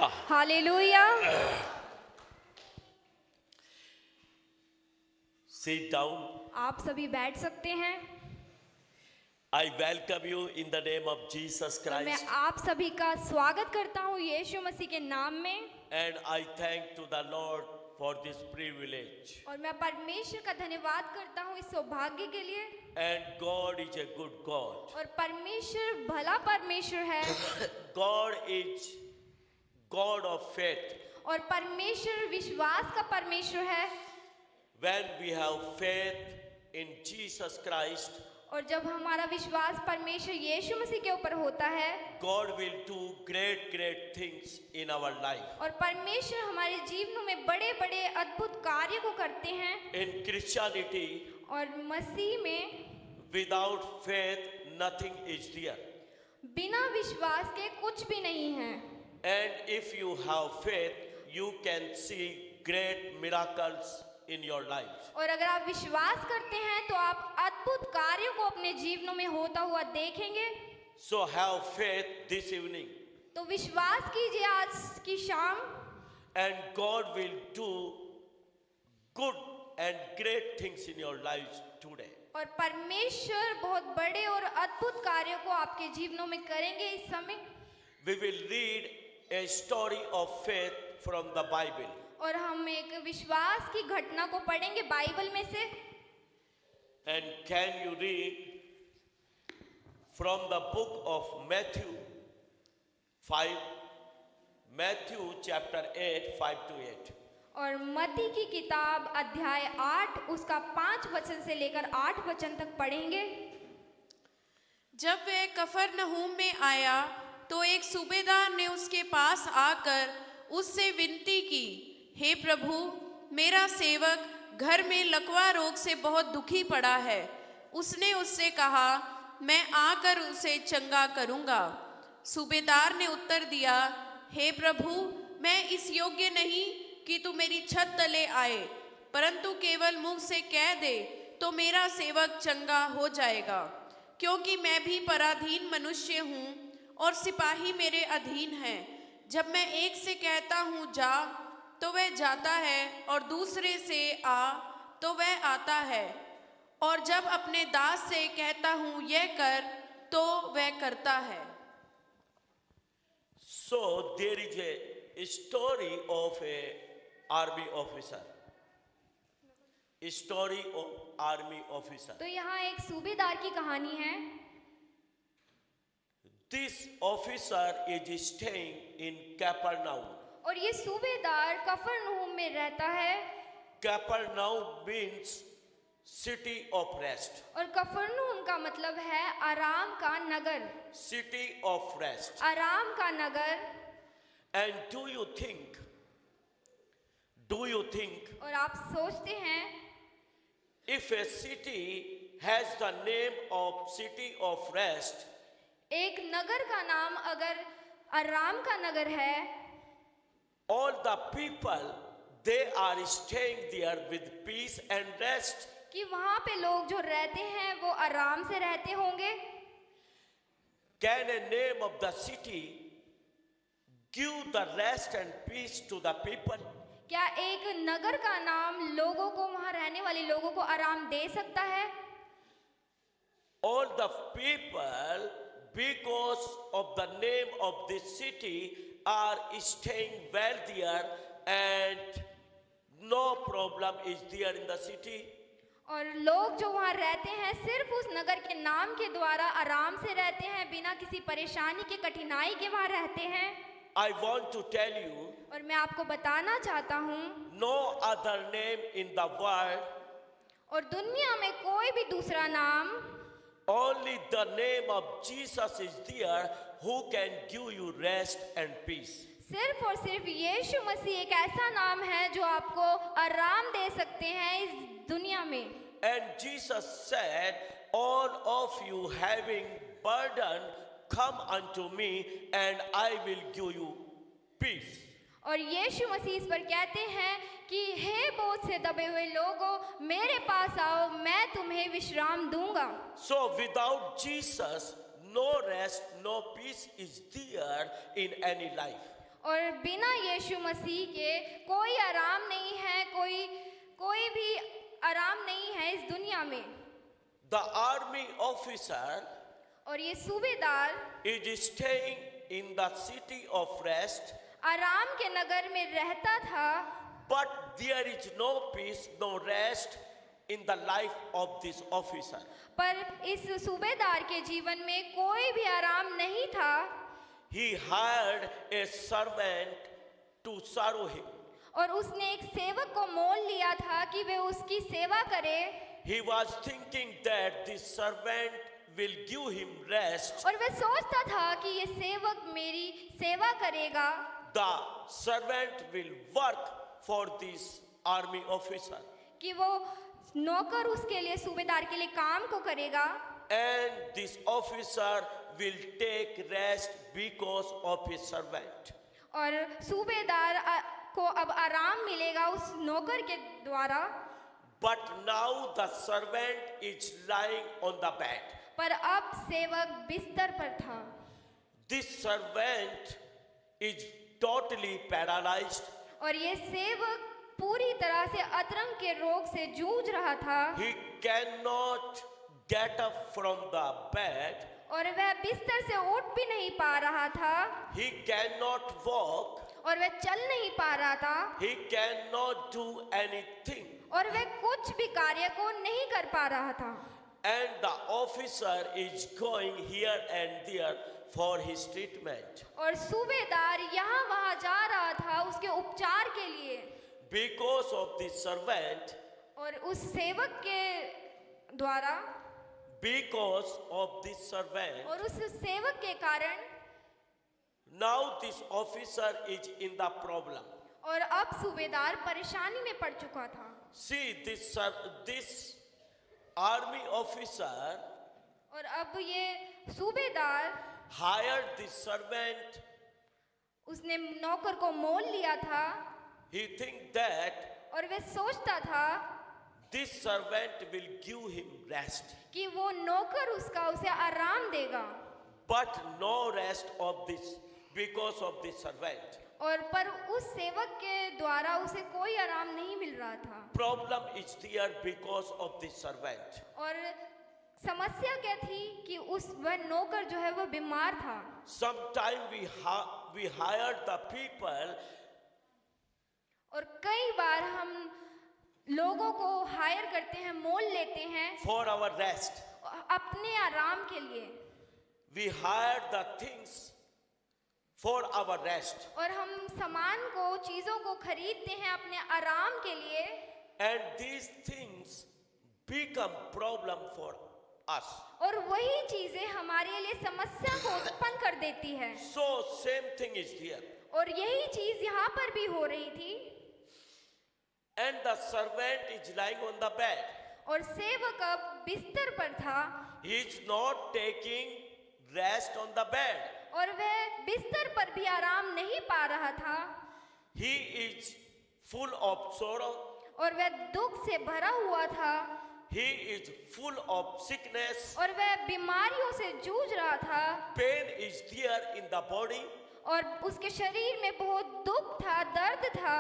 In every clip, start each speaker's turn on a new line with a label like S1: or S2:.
S1: Hallelujah.
S2: Hallelujah.
S1: Sit down.
S2: आप सभी बैठ सकते हैं।
S1: I welcome you in the name of Jesus
S2: और मैं
S1: Christ.
S2: आप सभी का स्वागत करता हूँ यीशु मसीह के नाम में।
S1: And I thank to the Lord for this privilege.
S2: और मैं परमेश्वर का धन्यवाद करता हूँ इस सौभाग्य के लिए।
S1: And God is a good God.
S2: और परमेश्वर भला परमेश्वर है।
S1: God is God of faith.
S2: और परमेश्वर विश्वास का परमेश्वर है।
S1: When we have faith in Jesus Christ,
S2: और जब हमारा विश्वास परमेश्वर यीशु मसीह के ऊपर होता है,
S1: God will do great things in our life.
S2: और परमेश्वर हमारे जीवनों में बड़े-बड़े अद्भुत कार्य को करते हैं।
S1: In Christianity,
S2: और मसीह में
S1: without faith, nothing is there.
S2: बिना विश्वास के कुछ भी नहीं है।
S1: And if you have faith, you can see great miracles in your life.
S2: और अगर आप विश्वास करते हैं तो आप अद्भुत कार्यों को अपने जीवनों में होता हुआ देखेंगे।
S1: So have faith this evening,
S2: तो विश्वास कीजिए आज की शाम,
S1: and God will do good and great things in your lives today.
S2: और परमेश्वर बहुत बड़े और अद्भुत कार्यों को आपके जीवनों में करेंगे इस समय।
S1: We will read a story of faith from the Bible.
S2: और हम एक विश्वास की घटना को पढ़ेंगे बाइबल में से।
S1: And can you read from the book of Matthew 5, Matthew chapter 8, 5 to 8.
S2: और मत्ती की किताब अध्याय 8 उसका 5 वचन से लेकर 8 वचन तक पढ़ेंगे।
S3: जब वह कफरनहूम में आया तो एक सूबेदार ने उसके पास आकर उससे विनती की, हे प्रभु, मेरा सेवक घर में लकवा रोग से बहुत दुखी पड़ा है। उसने उससे कहा, मैं आकर उसे चंगा करूंगा। सूबेदार ने उत्तर दिया, हे प्रभु, मैं इस योग्य नहीं कि तू मेरी छत तले आए, परंतु केवल मुंह से कह दे तो मेरा सेवक चंगा हो जाएगा। क्योंकि मैं भी पराधीन मनुष्य हूँ और सिपाही मेरे अधीन हैं। जब मैं एक से कहता हूँ जा, तो वह जाता है, और दूसरे से आ, तो वह आता है, और जब अपने दास से कहता हूँ यह कर, तो वह करता है।
S1: So there is a story of a army officer. A story of army officer.
S2: तो यहाँ एक सूबेदार की कहानी है।
S1: This officer is staying in Capernaum.
S2: और ये सूबेदार कफरनहूम में रहता है।
S1: Capernaum means city of rest.
S2: और कफरनहूम का मतलब है आराम का नगर।
S1: City of rest.
S2: आराम का नगर।
S1: And do you think
S2: और आप सोचते हैं,
S1: if a city has the name of city of rest,
S2: एक नगर का नाम अगर आराम का नगर है,
S1: all the people they are staying there with peace and rest.
S2: कि वहाँ पे लोग जो रहते हैं वो आराम से रहते होंगे।
S1: Can a name of the city give the rest and peace to the people?
S2: क्या एक नगर का नाम लोगों को, वहाँ रहने वाले लोगों को आराम दे सकता है?
S1: All the people, because of the name of this city, are staying well there, and no problem is there in the city.
S2: और लोग जो वहाँ रहते हैं सिर्फ उस नगर के नाम के द्वारा आराम से रहते हैं, बिना किसी परेशानी के, कठिनाई के वहाँ रहते हैं।
S1: I want to tell you,
S2: और मैं आपको बताना चाहता हूँ,
S1: no other name in the world,
S2: और दुनिया में कोई भी दूसरा नाम,
S1: only the name of Jesus is there who can give you rest and peace.
S2: सिर्फ और सिर्फ यीशु मसीह एक ऐसा नाम है जो आपको आराम दे सकते हैं इस दुनिया में।
S1: And Jesus said, all of you having burden, come unto me and I will give you peace.
S2: और यीशु मसीह इस पर कहते हैं कि हे बोझ से दबे हुए लोगों, मेरे पास आओ, मैं तुम्हें विश्राम दूंगा।
S1: So without Jesus, no rest, no peace is there in any life.
S2: और बिना यीशु मसीह के कोई आराम नहीं है, कोई भी आराम नहीं है इस दुनिया में।
S1: The army officer
S2: और ये सूबेदार
S1: is staying in the city of rest,
S2: आराम के नगर में रहता था,
S1: but there is no peace, no rest in the life of this officer.
S2: पर इस सूबेदार के जीवन में कोई भी आराम नहीं था।
S1: He hired a servant to serve him.
S2: और उसने एक सेवक को मोल लिया था कि वे उसकी सेवा करे।
S1: He was thinking that this servant will give him rest.
S2: और वह सोचता था कि ये सेवक मेरी सेवा करेगा।
S1: The servant will work for this army officer.
S2: कि वो नौकर उसके लिए, सूबेदार के लिए काम को करेगा।
S1: And this officer will take rest because of his servant.
S2: और सूबेदार को अब आराम मिलेगा उस नौकर के द्वारा।
S1: But now the servant is lying on the bed.
S2: पर अब सेवक बिस्तर पर था।
S1: This servant is totally paralyzed.
S2: और ये सेवक पूरी तरह से अतरंग के रोग से जूझ रहा था।
S1: He cannot get up from the bed.
S2: और वह बिस्तर से उठ भी नहीं पा रहा था।
S1: He cannot walk.
S2: और वह चल नहीं पा रहा था।
S1: He cannot do anything.
S2: और वह कुछ भी कार्य को नहीं कर पा रहा था।
S1: And the officer is going here and there for his treatment.
S2: और सूबेदार यहाँ वहाँ जा रहा था उसके उपचार के लिए।
S1: Because of this servant,
S2: और उस सेवक के द्वारा,
S1: because of this servant,
S2: और उस सेवक के कारण,
S1: now this officer is in the problem.
S2: और अब सूबेदार परेशानी में पड़ चुका था।
S1: See, this army officer
S2: और अब ये सूबेदार
S1: hired this servant.
S2: उसने नौकर को मोल लिया था।
S1: He think that
S2: और वह सोचता था
S1: this servant will give him rest.
S2: कि वो नौकर उसे आराम देगा।
S1: But no rest of this because of this servant.
S2: और पर उस सेवक के द्वारा उसे कोई आराम नहीं मिल रहा था।
S1: Problem is there because of this servant.
S2: और समस्या क्या थी कि वह नौकर जो है वो बीमार था।
S1: Sometime we hired the people.
S2: और कई बार हम लोगों को हायर करते हैं, मोल लेते हैं
S1: For our rest.
S2: अपने आराम के लिए।
S1: We hired the things for our rest.
S2: और हम सामान को, चीजों को खरीदते हैं अपने आराम के लिए।
S1: And these things become problem for us.
S2: और वही चीजें हमारे लिए समस्या को उत्पन्न कर देती है।
S1: So same thing is here.
S2: और यही चीज यहाँ पर भी हो रही थी।
S1: And the servant is lying on the bed.
S2: और सेवक अब बिस्तर पर था।
S1: He is not taking rest on the bed.
S2: और वह बिस्तर पर भी आराम नहीं पा रहा था।
S1: He is full of sorrow.
S2: और वह दुख से भरा हुआ था।
S1: He is full of sickness.
S2: और वह बीमारियों से जूझ रहा था।
S1: Pain is there in the body.
S2: और उसके शरीर में बहुत दुख था, दर्द था।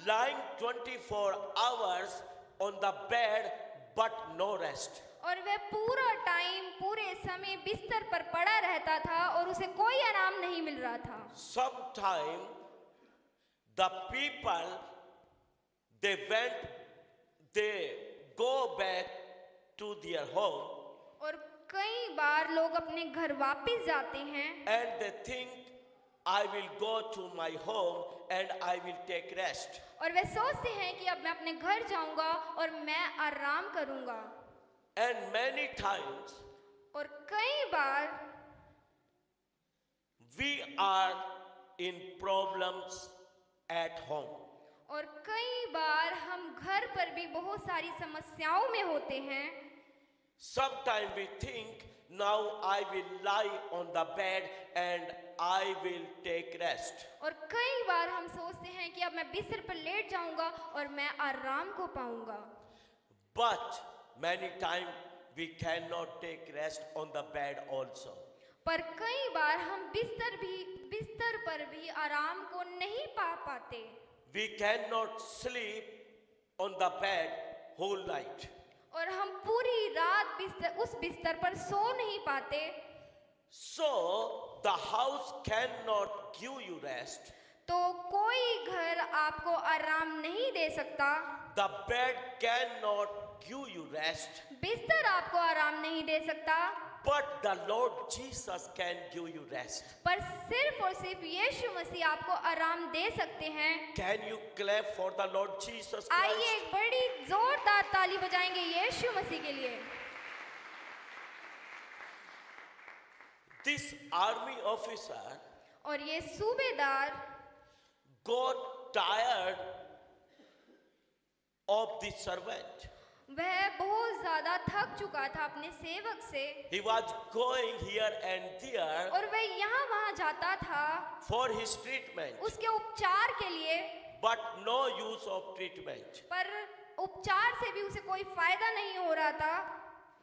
S1: Lying 24 hours on the bed but no rest.
S2: और वह पूरा टाइम, पूरे समय बिस्तर पर पड़ा रहता था और उसे कोई आराम नहीं मिल रहा था।
S1: Sometime the people they go back to their home.
S2: और कई बार लोग अपने घर वापस जाते हैं।
S1: And they think I will go to my home and I will take rest.
S2: और वे सोचते हैं कि अब मैं अपने घर जाऊंगा और मैं आराम करूंगा।
S1: And many times
S2: और कई बार
S1: we are in problems at home.
S2: और कई बार हम घर पर भी बहुत सारी समस्याओं में होते हैं।
S1: Sometimes we think now I will lie on the bed and I will take rest.
S2: और कई बार हम सोचते हैं कि अब मैं बिस्तर पर लेट जाऊंगा और मैं आराम को पाऊंगा।
S1: But many times we cannot take rest on the bed also.
S2: पर कई बार हम बिस्तर पर भी आराम को नहीं पा पाते।
S1: We cannot sleep on the bed whole night.
S2: और हम पूरी रात उस बिस्तर पर सो नहीं पाते।
S1: So the house cannot give you rest.
S2: तो कोई घर आपको आराम नहीं दे सकता।
S1: The bed cannot give you rest.
S2: बिस्तर आपको आराम नहीं दे सकता।
S1: But the Lord Jesus can give you rest.
S2: पर सिर्फ और सिर्फ यीशु मसीह आपको आराम दे सकते हैं।
S1: Can you clap for the Lord Jesus
S2: आइए
S1: Christ?
S2: एक बड़ी जोरदार ताली बजाएंगे यीशु मसीह के लिए।
S1: This army officer
S2: और ये सूबेदार
S1: got tired of the servant.
S2: वह बहुत ज्यादा थक चुका था अपने सेवक से।
S1: He was going here and there
S2: और वह यहाँ वहाँ जाता था
S1: for his treatment,
S2: उसके उपचार के लिए,
S1: but no use of treatment.
S2: पर उपचार से भी उसे कोई फायदा नहीं हो रहा था।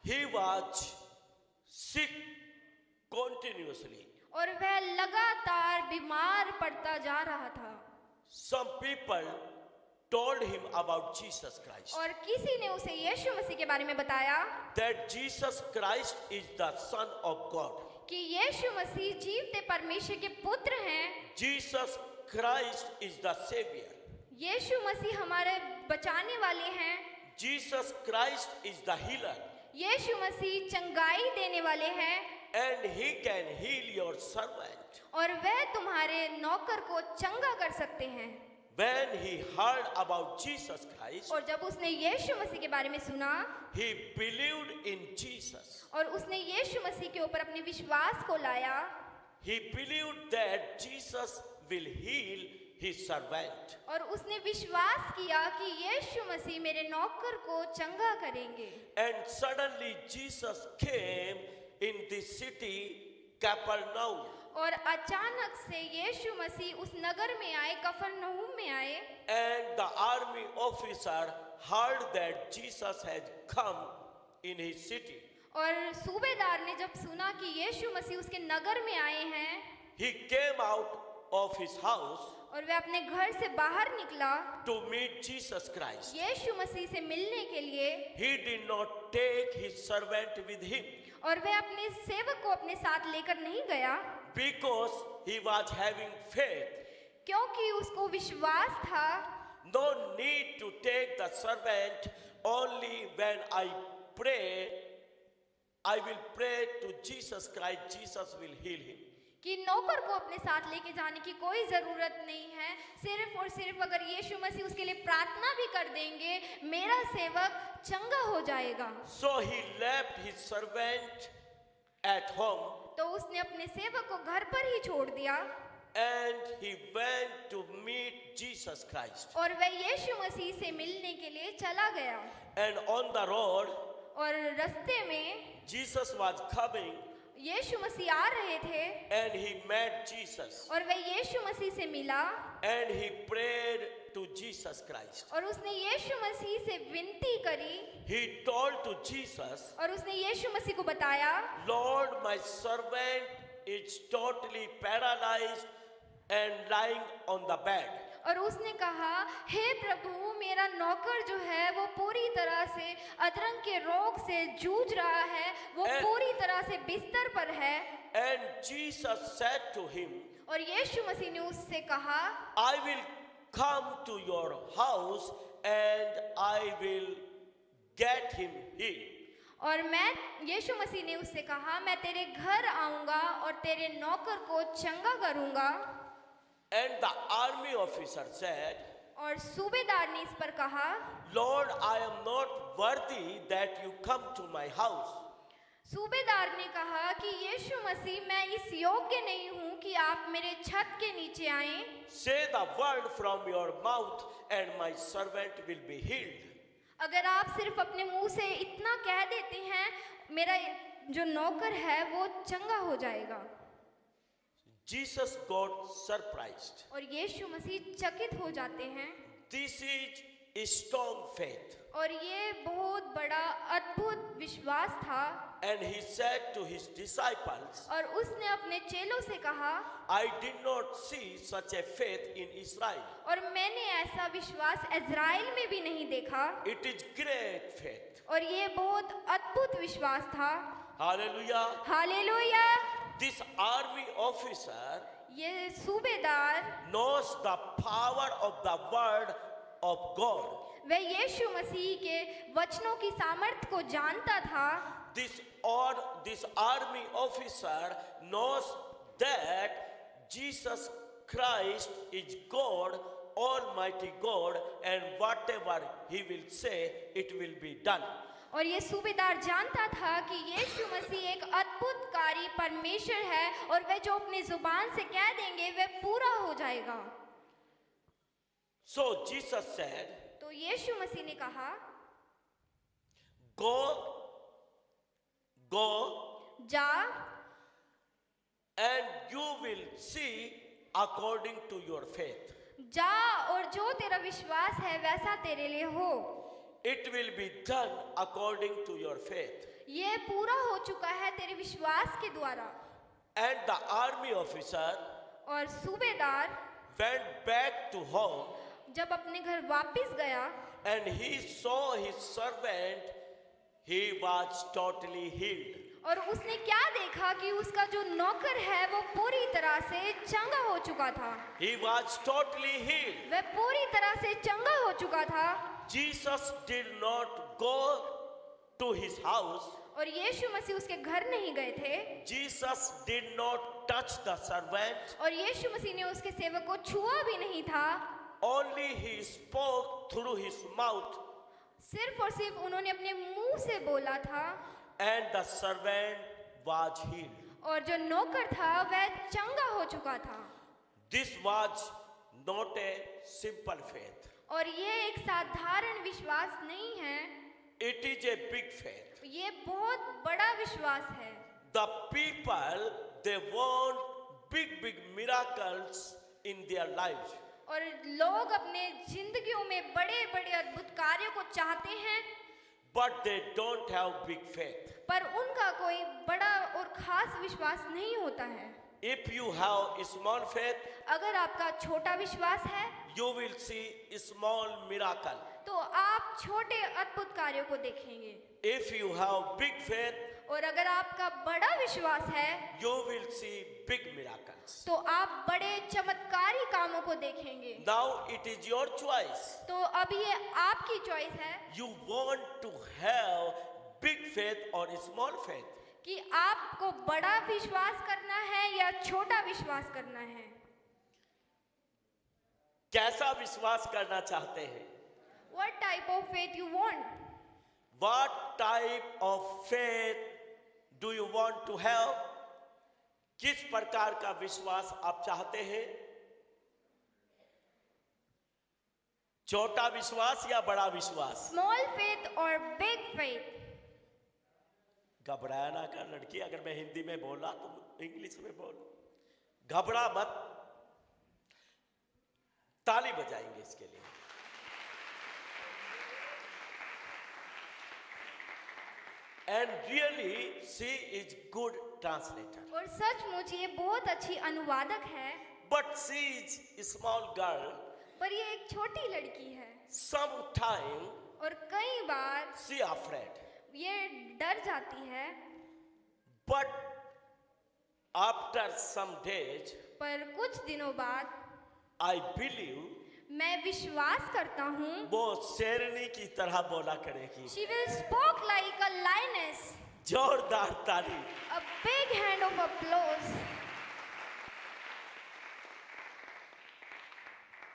S1: He was sick continuously.
S2: और वह लगातार बीमार पड़ता जा रहा था।
S1: Some people told him about Jesus Christ,
S2: और किसी ने उसे यीशु मसीह के बारे में बताया
S1: that Jesus Christ is the Son of God.
S2: कि यीशु मसीह जीवते परमेश्वर के पुत्र हैं।
S1: Jesus Christ is the Savior.
S2: यीशु मसीह हमारे बचाने वाले हैं।
S1: Jesus Christ is the healer.
S2: यीशु मसीह चंगाई देने वाले हैं।
S1: And he can heal your servant.
S2: और वह तुम्हारे नौकर को चंगा कर सकते हैं।
S1: When he heard about Jesus Christ,
S2: और जब उसने यीशु मसीह के बारे में सुना
S1: he believed in Jesus.
S2: और उसने यीशु मसीह के ऊपर अपने विश्वास को लाया,
S1: He believed that Jesus will heal his servant.
S2: और उसने विश्वास किया कि यीशु मसीह मेरे नौकर को चंगा करेंगे।
S1: And suddenly Jesus came in the city Capernaum.
S2: और अचानक से यीशु मसीह उस नगर में आए, कफरनहूम में आए।
S1: And the army officer heard that Jesus had come in his city.
S2: और सूबेदार ने जब सुना कि यीशु मसीह उसके नगर में आए हैं,
S1: He came out of his house
S2: और वह अपने घर से बाहर निकला
S1: to meet Jesus Christ.
S2: यीशु मसीह से मिलने के लिए।
S1: He did not take his servant with him
S2: और वह अपने सेवक को अपने साथ लेकर नहीं गया,
S1: because he was having faith.
S2: क्योंकि उसको विश्वास था।
S1: No need to take the servant, only when I pray, I will pray to Jesus Christ, Jesus will heal him.
S2: कि नौकर को अपने साथ लेके जाने की कोई जरूरत नहीं है, सिर्फ और सिर्फ अगर यीशु मसीह उसके लिए प्रार्थना भी कर देंगे, मेरा सेवक चंगा हो जाएगा।
S1: So he left his servant at home
S2: तो उसने अपने सेवक को घर पर ही छोड़ दिया
S1: and he went to meet Jesus Christ.
S2: और वह यीशु मसीह से मिलने के लिए चला गया।
S1: And on the road,
S2: और रास्ते में
S1: Jesus was coming
S2: यीशु मसीह आ रहे थे
S1: and he met Jesus
S2: और वह यीशु मसीह से मिला
S1: and he prayed to Jesus Christ.
S2: और उसने यीशु मसीह से विनती करी
S1: He told to Jesus,
S2: और उसने यीशु मसीह को बताया,
S1: Lord, my servant is totally paralyzed and lying on the bed.
S2: और उसने कहा, हे प्रभु, मेरा नौकर जो है वो पूरी तरह से अधरंग के रोग से जूझ रहा है, वो पूरी तरह से बिस्तर पर है।
S1: And Jesus said to him,
S2: और यीशु मसीह ने उससे कहा,
S1: I will come to your house and I will get him healed.
S2: और यीशु मसीह ने उससे कहा, मैं तेरे घर आऊंगा और तेरे नौकर को चंगा करूंगा।
S1: And the army officer said,
S2: और सूबेदार ने इस पर कहा,
S1: Lord, I am not worthy that you come to my house.
S2: सूबेदार ने कहा कि यीशु मसीह, मैं इस योग्य नहीं हूँ कि आप मेरे छत के नीचे आएं।
S1: Say the word from your mouth and my servant will be healed.
S2: अगर आप सिर्फ अपने मुंह से इतना कह देते हैं, मेरा जो नौकर है वो चंगा हो जाएगा।
S1: Jesus got surprised.
S2: और यीशु मसीह चकित हो जाते हैं।
S1: This is a strong faith.
S2: और ये बहुत बड़ा अद्भुत विश्वास था।
S1: And he said to his disciples,
S2: और उसने अपने चेलों से कहा,
S1: I did not see such a faith in Israel.
S2: और मैंने ऐसा विश्वास इज़राइल में भी नहीं देखा।
S1: It is great faith.
S2: और ये बहुत अद्भुत विश्वास था।
S1: Hallelujah.
S2: Hallelujah.
S1: This army officer
S2: ये सूबेदार
S1: knows the power of the word of God.
S2: वह यीशु मसीह के वचनों की सामर्थ्य को जानता था।
S1: This army officer knows that Jesus Christ is God, Almighty God, and whatever he will say, it will be done.
S2: और ये सूबेदार जानता था कि यीशु मसीह एक अद्भुतकारी परमेश्वर है और वह जो अपनी जुबान से कह देंगे वह पूरा हो जाएगा।
S1: So Jesus said,
S2: तो यीशु मसीह ने कहा,
S1: Go
S2: जा
S1: and you will see according to your faith.
S2: जा और जो तेरा विश्वास है वैसा तेरे लिए हो।
S1: It will be done according to your faith.
S2: ये पूरा हो चुका है तेरे विश्वास के द्वारा।
S1: And the army officer
S2: और सूबेदार
S1: went back to home
S2: जब अपने घर वापस गया
S1: and he saw his servant, he was totally healed.
S2: और उसने क्या देखा कि उसका जो नौकर है वो पूरी तरह से चंगा हो चुका था।
S1: He was totally healed.
S2: वह पूरी तरह से चंगा हो चुका था।
S1: Jesus did not go to his house.
S2: और यीशु मसीह उसके घर नहीं गए थे।
S1: Jesus did not touch the servant.
S2: और यीशु मसीह ने उसके सेवक को छुआ भी नहीं था।
S1: Only he spoke through his mouth.
S2: सिर्फ और सिर्फ उन्होंने अपने मुंह से बोला था।
S1: And the servant was healed.
S2: और जो नौकर था वह चंगा हो चुका था।
S1: This was not a simple faith.
S2: और ये एक साधारण विश्वास नहीं है।
S1: It is a big faith.
S2: ये बहुत बड़ा विश्वास है।
S1: The people, they want big miracles in their lives.
S2: और लोग अपने जिंदगियों में बड़े-बड़े अद्भुत कार्यों को चाहते हैं,
S1: But they don't have big faith.
S2: पर उनका कोई बड़ा और खास विश्वास नहीं होता है।
S1: If you have a small faith,
S2: अगर आपका छोटा विश्वास है,
S1: you will see a small miracle.
S2: तो आप छोटे अद्भुत कार्यों को देखेंगे।
S1: If you have big faith,
S2: और अगर आपका बड़ा विश्वास है,
S1: you will see big miracles.
S2: तो आप बड़े चमत्कारी कामों को देखेंगे।
S1: Now it is your choice.
S2: तो अब ये आपकी चॉइस है
S1: You want to have big faith or a small faith.
S2: कि आपको बड़ा विश्वास करना है या छोटा विश्वास करना है।
S1: कैसा विश्वास करना चाहते हैं?
S2: What type of faith you want?
S1: What type of faith do you want to have? किस प्रकार का विश्वास आप चाहते हैं? छोटा विश्वास या बड़ा विश्वास?
S2: Small faith or big faith?
S1: घबराया ना कर लड़की, अगर मैं हिंदी में बोला तो इंग्लिश में बोल। घबरा मत, ताली बजाएंगे इसके लिए। And really, she is good translator.
S2: और सचमुच ये बहुत अच्छी अनुवादक है,
S1: But she is a small girl.
S2: पर ये एक छोटी लड़की है
S1: Sometime
S2: और कई बार
S1: she afraid.
S2: ये डर जाती है।
S1: But after some days,
S2: पर कुछ दिनों बाद
S1: I believe
S2: मैं विश्वास करता हूँ
S1: वो शेरनी की तरह बोला करेगी।
S2: she will spoke like a lioness.
S1: जोरदार ताली।
S2: A big hand of applause.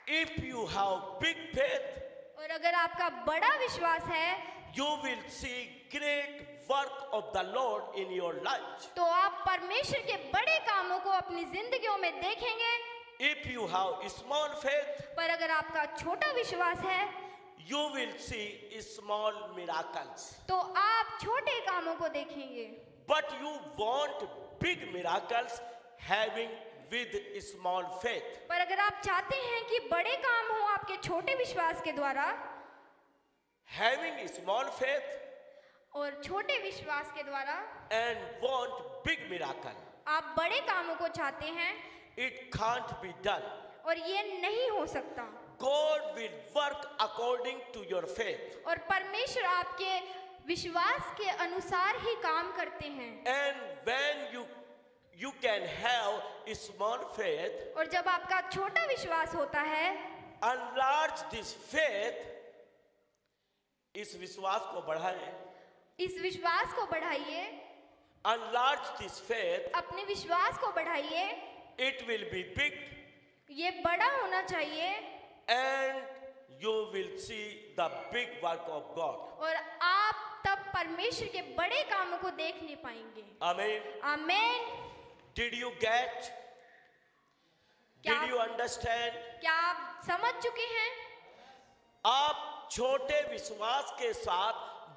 S1: If you have big faith,
S2: और अगर आपका बड़ा विश्वास है,
S1: you will see great work of the Lord in your life.
S2: तो आप परमेश्वर के बड़े कामों को अपनी जिंदगियों में देखेंगे।
S1: If you have small faith,
S2: पर अगर आपका छोटा विश्वास है,
S1: you will see small miracles.
S2: तो आप छोटे कामों को देखेंगे।
S1: But you want big miracles having with small faith.
S2: पर अगर आप चाहते हैं कि बड़े काम हो आपके छोटे विश्वास के द्वारा,
S1: Having small faith,
S2: और छोटे विश्वास के द्वारा
S1: and want big miracle.
S2: आप बड़े कामों को चाहते हैं
S1: It can't be done.
S2: और ये नहीं हो सकता।
S1: God will work according to your faith.
S2: और परमेश्वर आपके विश्वास के अनुसार ही काम करते हैं।
S1: And when you can have a small faith,
S2: और जब आपका छोटा विश्वास होता है,
S1: enlarge this faith, इस विश्वास को बढ़ाएं,
S2: इस विश्वास को बढ़ाइए,
S1: enlarge this faith,
S2: अपने विश्वास को बढ़ाइए,
S1: it will be big
S2: ये बड़ा होना चाहिए
S1: and you will see the big work of God.
S2: और आप तब परमेश्वर के बड़े कामों को देखने पाएंगे।
S1: Amen.
S2: आमीन।
S1: Did you get?
S2: क्या-
S1: Did you understand?
S2: क्या आप समझ चुके हैं?
S1: आप छोटे विश्वास के साथ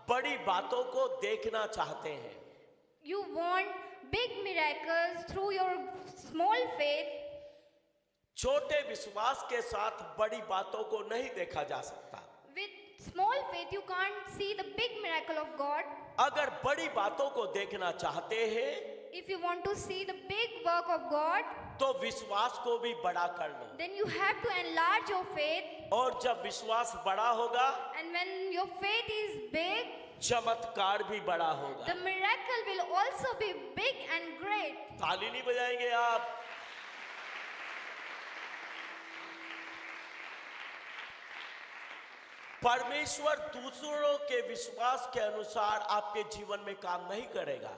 S1: बड़ी बातों को देखना चाहते हैं।
S2: You want big miracles through your small faith.
S1: छोटे विश्वास के साथ बड़ी बातों को नहीं देखा जा सकता।
S2: With small faith, you can't see the big miracle of God.
S1: अगर बड़ी बातों को देखना चाहते हैं
S2: If you want to see the big work of God,
S1: तो विश्वास को भी बड़ा कर लो।
S2: then you have to enlarge your faith.
S1: और जब विश्वास बड़ा होगा,
S2: And when your faith is big,
S1: चमत्कार भी बड़ा होगा।
S2: the miracle will also be big and great.
S1: ताली नहीं बजाएंगे आप? परमेश्वर दूसरों के विश्वास के अनुसार आपके जीवन में काम नहीं करेगा।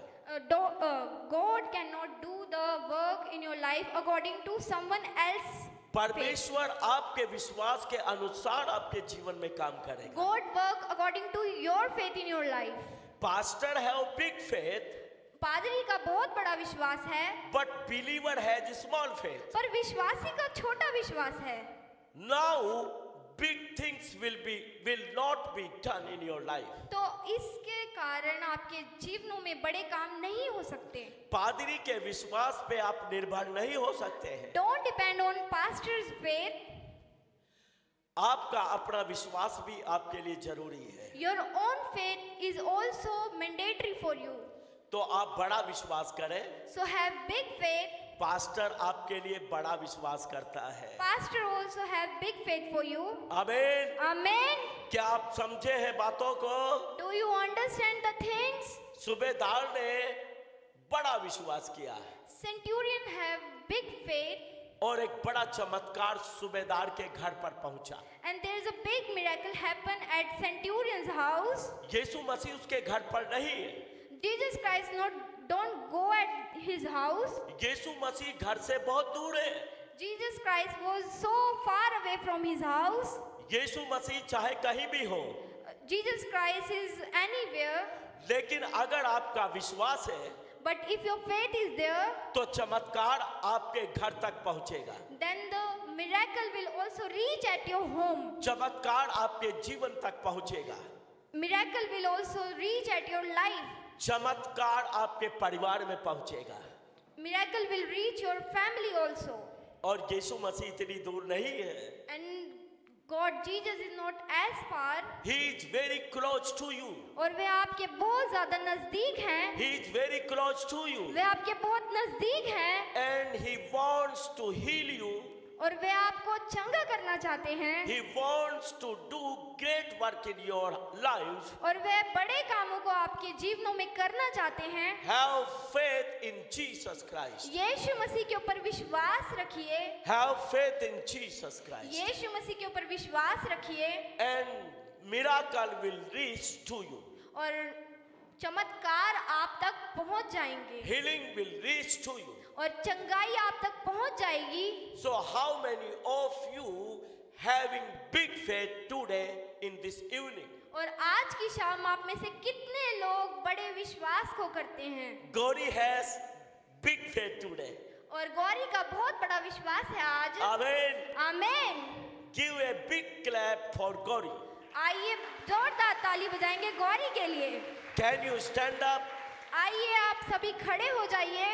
S2: God cannot do the work in your life according to someone else's faith.
S1: परमेश्वर आपके विश्वास के अनुसार आपके जीवन में काम करेगा।
S2: God work according to your faith in your life.
S1: Pastor have big faith,
S2: पादरी का बहुत बड़ा विश्वास है,
S1: but believer has small faith.
S2: पर विश्वासी का छोटा विश्वास है।
S1: Now big things will not be done in your life.
S2: तो इसके कारण आपके जीवनों में बड़े काम नहीं हो सकते।
S1: पादरी के विश्वास पे आप निर्भर नहीं हो सकते हैं।
S2: Don't depend on pastor's faith.
S1: आपका अपना विश्वास भी आपके लिए जरूरी है।
S2: Your own faith is also mandatory for you.
S1: तो आप बड़ा विश्वास करें।
S2: So have big faith.
S1: Pastor आपके लिए बड़ा विश्वास करता है।
S2: Pastor also have big faith for you.
S1: आमीन।
S2: Amen.
S1: क्या आप समझे हैं बातों को?
S2: Do you understand the things?
S1: सूबेदार ने बड़ा विश्वास किया
S2: Centurion have big faith,
S1: और एक बड़ा चमत्कार सूबेदार के घर पर पहुंचा।
S2: and there is a big miracle happen at Centurion's house.
S1: यीशु मसीह उसके घर पर नहीं है।
S2: Jesus Christ don't go at his house.
S1: यीशु मसीह घर से बहुत दूर है।
S2: Jesus Christ was so far away from his house.
S1: यीशु मसीह चाहे कहीं भी हो,
S2: Jesus Christ is anywhere,
S1: लेकिन अगर आपका विश्वास है
S2: but if your faith is there,
S1: तो चमत्कार आपके घर तक पहुंचेगा।
S2: then the miracle will also reach at your home.
S1: चमत्कार आपके जीवन तक पहुंचेगा।
S2: Miracle will also reach at your life.
S1: चमत्कार आपके परिवार में पहुंचेगा।
S2: Miracle will reach your family also.
S1: और यीशु मसीह इतनी दूर नहीं है।
S2: And God, Jesus is not as far.
S1: He is very close to you.
S2: और वे आपके बहुत ज्यादा नजदीक हैं।
S1: He is very close to you.
S2: वे आपके बहुत नजदीक हैं
S1: And he wants to heal you.
S2: और वे आपको चंगा करना चाहते हैं
S1: He wants to do great work in your lives.
S2: और वे बड़े कामों को आपके जीवनों में करना चाहते हैं।
S1: Have faith in Jesus Christ.
S2: यीशु मसीह के ऊपर विश्वास रखिए।
S1: Have faith in Jesus Christ.
S2: यीशु मसीह के ऊपर विश्वास रखिए
S1: And miracle will reach to you.
S2: और चमत्कार आप तक पहुंच जाएंगे
S1: Healing will reach to you.
S2: और चंगाई आप तक पहुंच जाएगी।
S1: So how many of you having big faith today in this evening?
S2: और आज की शाम आप में से कितने लोग बड़े विश्वास को करते हैं?
S1: Gauri has big faith today.
S2: और गौरी का बहुत बड़ा विश्वास है आज।
S1: Amen.
S2: आमीन।
S1: Give a big clap for Gauri.
S2: आइए जोरदार ताली बजाएंगे गौरी के लिए।
S1: Can you stand up
S2: आइए आप सभी खड़े हो जाइए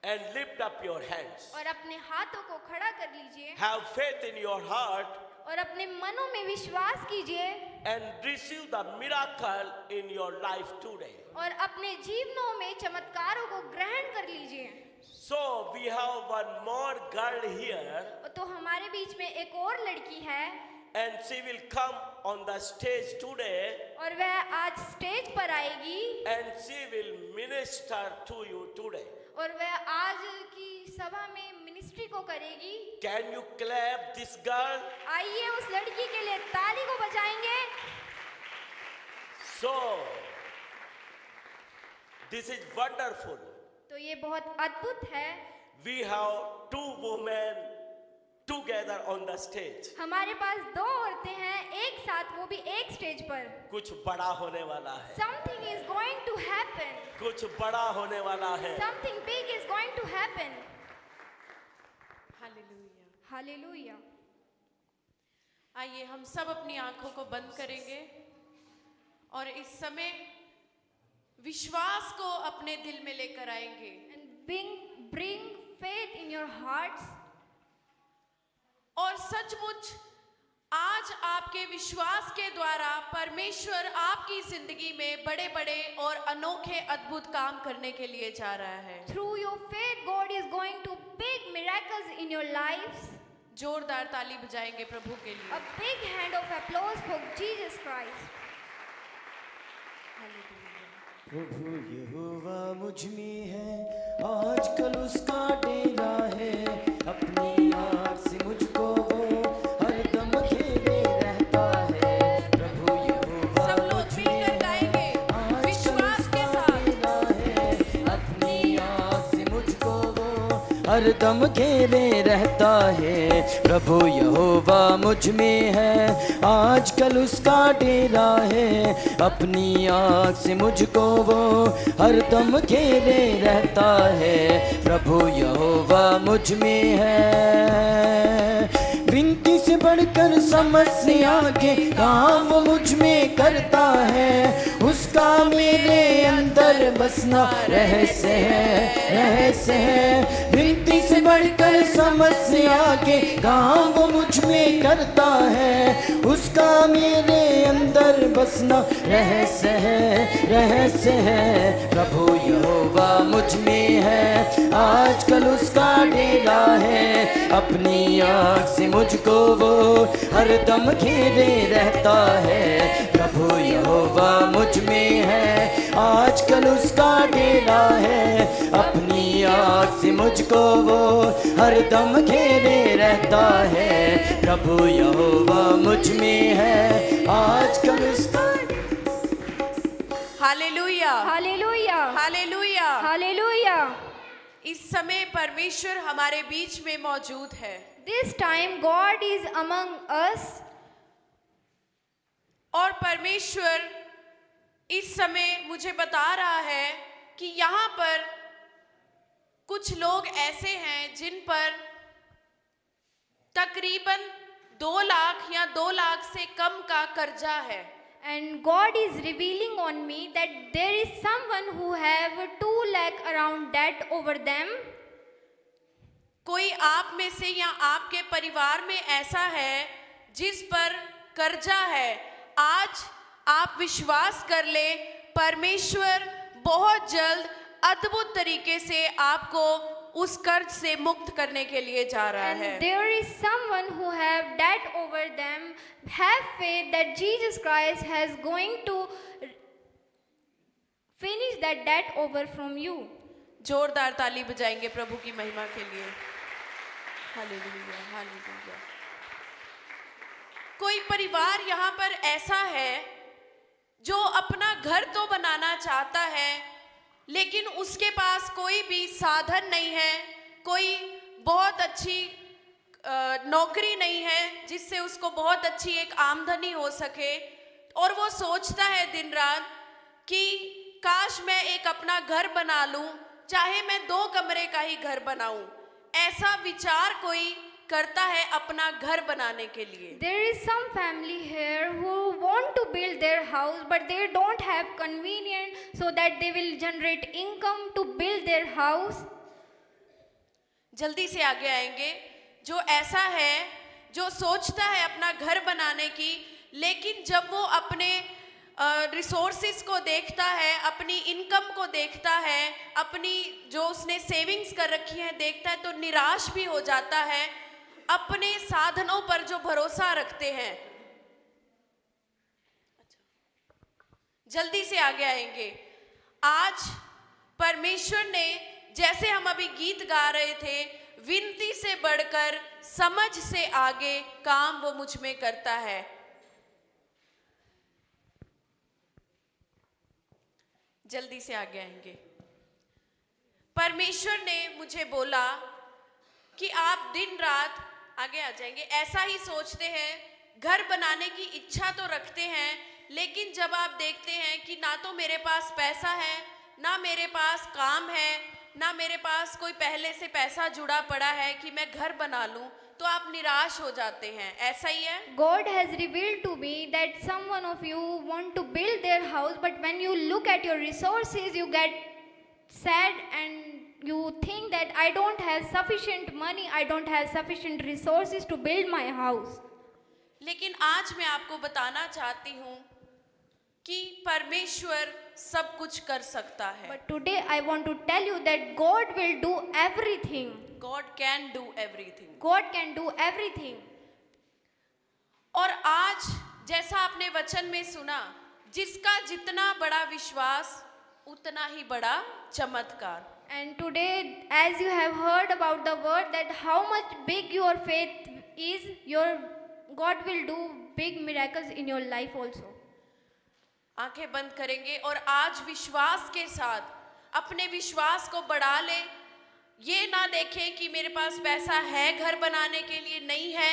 S1: and lift up your hands?
S2: और अपने हाथों को खड़ा कर लीजिए
S1: Have faith in your heart
S2: और अपने मनों में विश्वास कीजिए
S1: and receive the miracle in your life today.
S2: और अपने जीवनों में चमत्कारों को ग्रहण कर लीजिए।
S1: So we have one more girl here,
S2: तो हमारे बीच में एक और लड़की है
S1: and she will come on the stage today,
S2: और वह आज स्टेज पर आएगी
S1: and she will minister to you today.
S2: और वह आज की सभा में मिनिस्ट्री को करेगी।
S1: Can you clap this girl?
S2: आइए उस लड़की के लिए ताली को बजाएंगे।
S1: So this is wonderful.
S2: तो ये बहुत अद्भुत है।
S1: We have two women together on the stage.
S2: हमारे पास दो औरतें हैं एक साथ, वो भी एक स्टेज पर।
S1: कुछ बड़ा होने वाला है,
S2: Something is going to happen.
S1: कुछ बड़ा होने वाला है।
S2: Something big is going to happen.
S3: Hallelujah.
S2: Hallelujah.
S3: आइए हम सब अपनी आंखों को बंद करेंगे और इस समय विश्वास को अपने दिल में लेकर आएंगे।
S2: And bring faith in your hearts.
S3: और सचमुच आज आपके विश्वास के द्वारा परमेश्वर आपकी जिंदगी में बड़े बड़े और अनोखे अद्भुत काम करने के लिए जा रहा है।
S2: Through your faith, God is going to big miracles in your lives.
S3: जोरदार ताली बजाएंगे प्रभु के
S2: A
S3: लिए।
S2: big hand of applause for Jesus Christ.
S4: प्रभु यहोवा मुझ में है, आजकल उसका डेरा है, अपनी आग से मुझको वो हरदम घेरे रहता है। प्रभु यहोवा
S3: सब लोग
S4: मुझ में
S3: मिलकर गाएंगे
S4: आजकल
S3: विश्वास के
S4: उसका
S3: साथ।
S4: डेरा है, अपनी आग से मुझको वो हरदम घेरे रहता है। प्रभु यहोवा मुझ में है, आजकल उसका डेरा है, अपनी आग से मुझको वो हरदम घेरे रहता है। प्रभु यहोवा मुझ में है, विनती से बढ़कर समस्या के काम मुझ में करता है, उसका मेरे अंदर बसना रहस्य है, रहस्य है। विनती से बढ़कर समस्या के काम वो मुझ में करता है, उसका मेरे अंदर बसना रहस्य है, रहस्य है। प्रभु यहोवा मुझ में है, आजकल उसका डेरा है, अपनी आग से मुझको वो हरदम घेरे रहता है। प्रभु यहोवा मुझ में है, आजकल उसका डेरा है, अपनी आग से मुझको वो हरदम घेरे रहता है। प्रभु यहोवा मुझ में है, आजकल उसका।
S3: Hallelujah,
S2: Hallelujah.
S3: हालेलुया।
S2: Hallelujah.
S3: इस समय परमेश्वर हमारे बीच में मौजूद है।
S2: This time God is among us.
S3: और परमेश्वर इस समय मुझे बता रहा है कि यहाँ पर कुछ लोग ऐसे हैं जिन पर तकरीबन 2 लाख या 2 लाख से कम का कर्जा है।
S2: And God is revealing on me that there is someone who have 2 lakh around debt over them.
S3: कोई आप में से या आपके परिवार में ऐसा है जिस पर कर्जा है। आज आप विश्वास कर ले, परमेश्वर बहुत जल्द अद्भुत तरीके से आपको उस कर्ज से मुक्त करने के लिए जा रहा है।
S2: And there is someone who have debt over them. Have faith that Jesus Christ has going to finish that debt over from you.
S3: जोरदार ताली बजाएंगे प्रभु की महिमा के लिए। Hallelujah, hallelujah. कोई परिवार यहाँ पर ऐसा है जो अपना घर तो बनाना चाहता है, लेकिन उसके पास कोई भी साधन नहीं है, कोई बहुत अच्छी नौकरी नहीं है जिससे उसको बहुत अच्छी एक आमदनी हो सके, और वो सोचता है दिन रात कि काश मैं एक अपना घर बना लूं, चाहे मैं 2 कमरे का ही घर बनाऊं। ऐसा विचार कोई करता है अपना घर बनाने के लिए।
S2: There is some family here who want to build their house, but they don't have convenience so that they will generate income to build their house.
S3: जल्दी से आगे आएंगे। जो ऐसा है जो सोचता है अपना घर बनाने की, लेकिन जब वो अपने रिसोर्सेज को देखता है, अपनी इनकम को देखता है, अपनी जो उसने सेविंग्स कर रखी है देखता है, तो निराश भी हो जाता है। अपने साधनों पर जो भरोसा रखते हैं, जल्दी से आगे आएंगे। आज परमेश्वर ने, जैसे हम अभी गीत गा रहे थे, विनती से बढ़कर समझ से आगे काम वो मुझ में करता है। जल्दी से आगे आएंगे। परमेश्वर ने मुझे बोला कि आप दिन रात, आगे आ जाएंगे, ऐसा ही सोचते हैं, घर बनाने की इच्छा तो रखते हैं, लेकिन जब आप देखते हैं कि ना तो मेरे पास पैसा है, ना मेरे पास काम है, ना मेरे पास कोई पहले से पैसा जुड़ा पड़ा है कि मैं घर बना लूं, तो आप निराश हो जाते हैं। ऐसा ही है।
S2: God has revealed to me that some one of you want to build their house, but when you look at your resources, you get sad and you think that I don't have sufficient money, I don't have sufficient resources to build my house.
S3: लेकिन आज मैं आपको बताना चाहती हूँ कि परमेश्वर सब कुछ कर सकता है।
S2: But today I want to tell you that God will do everything.
S3: God can do everything.
S2: God can do everything.
S3: और आज जैसा आपने वचन में सुना, जिसका जितना बड़ा विश्वास उतना ही बड़ा चमत्कार।
S2: And today, as you have heard about the word that how much big your faith is, your God will do big miracles in your life also.
S3: आंखें बंद करेंगे और आज विश्वास के साथ अपने विश्वास को बढ़ा ले। ये ना देखें कि मेरे पास पैसा है घर बनाने के लिए, नहीं है,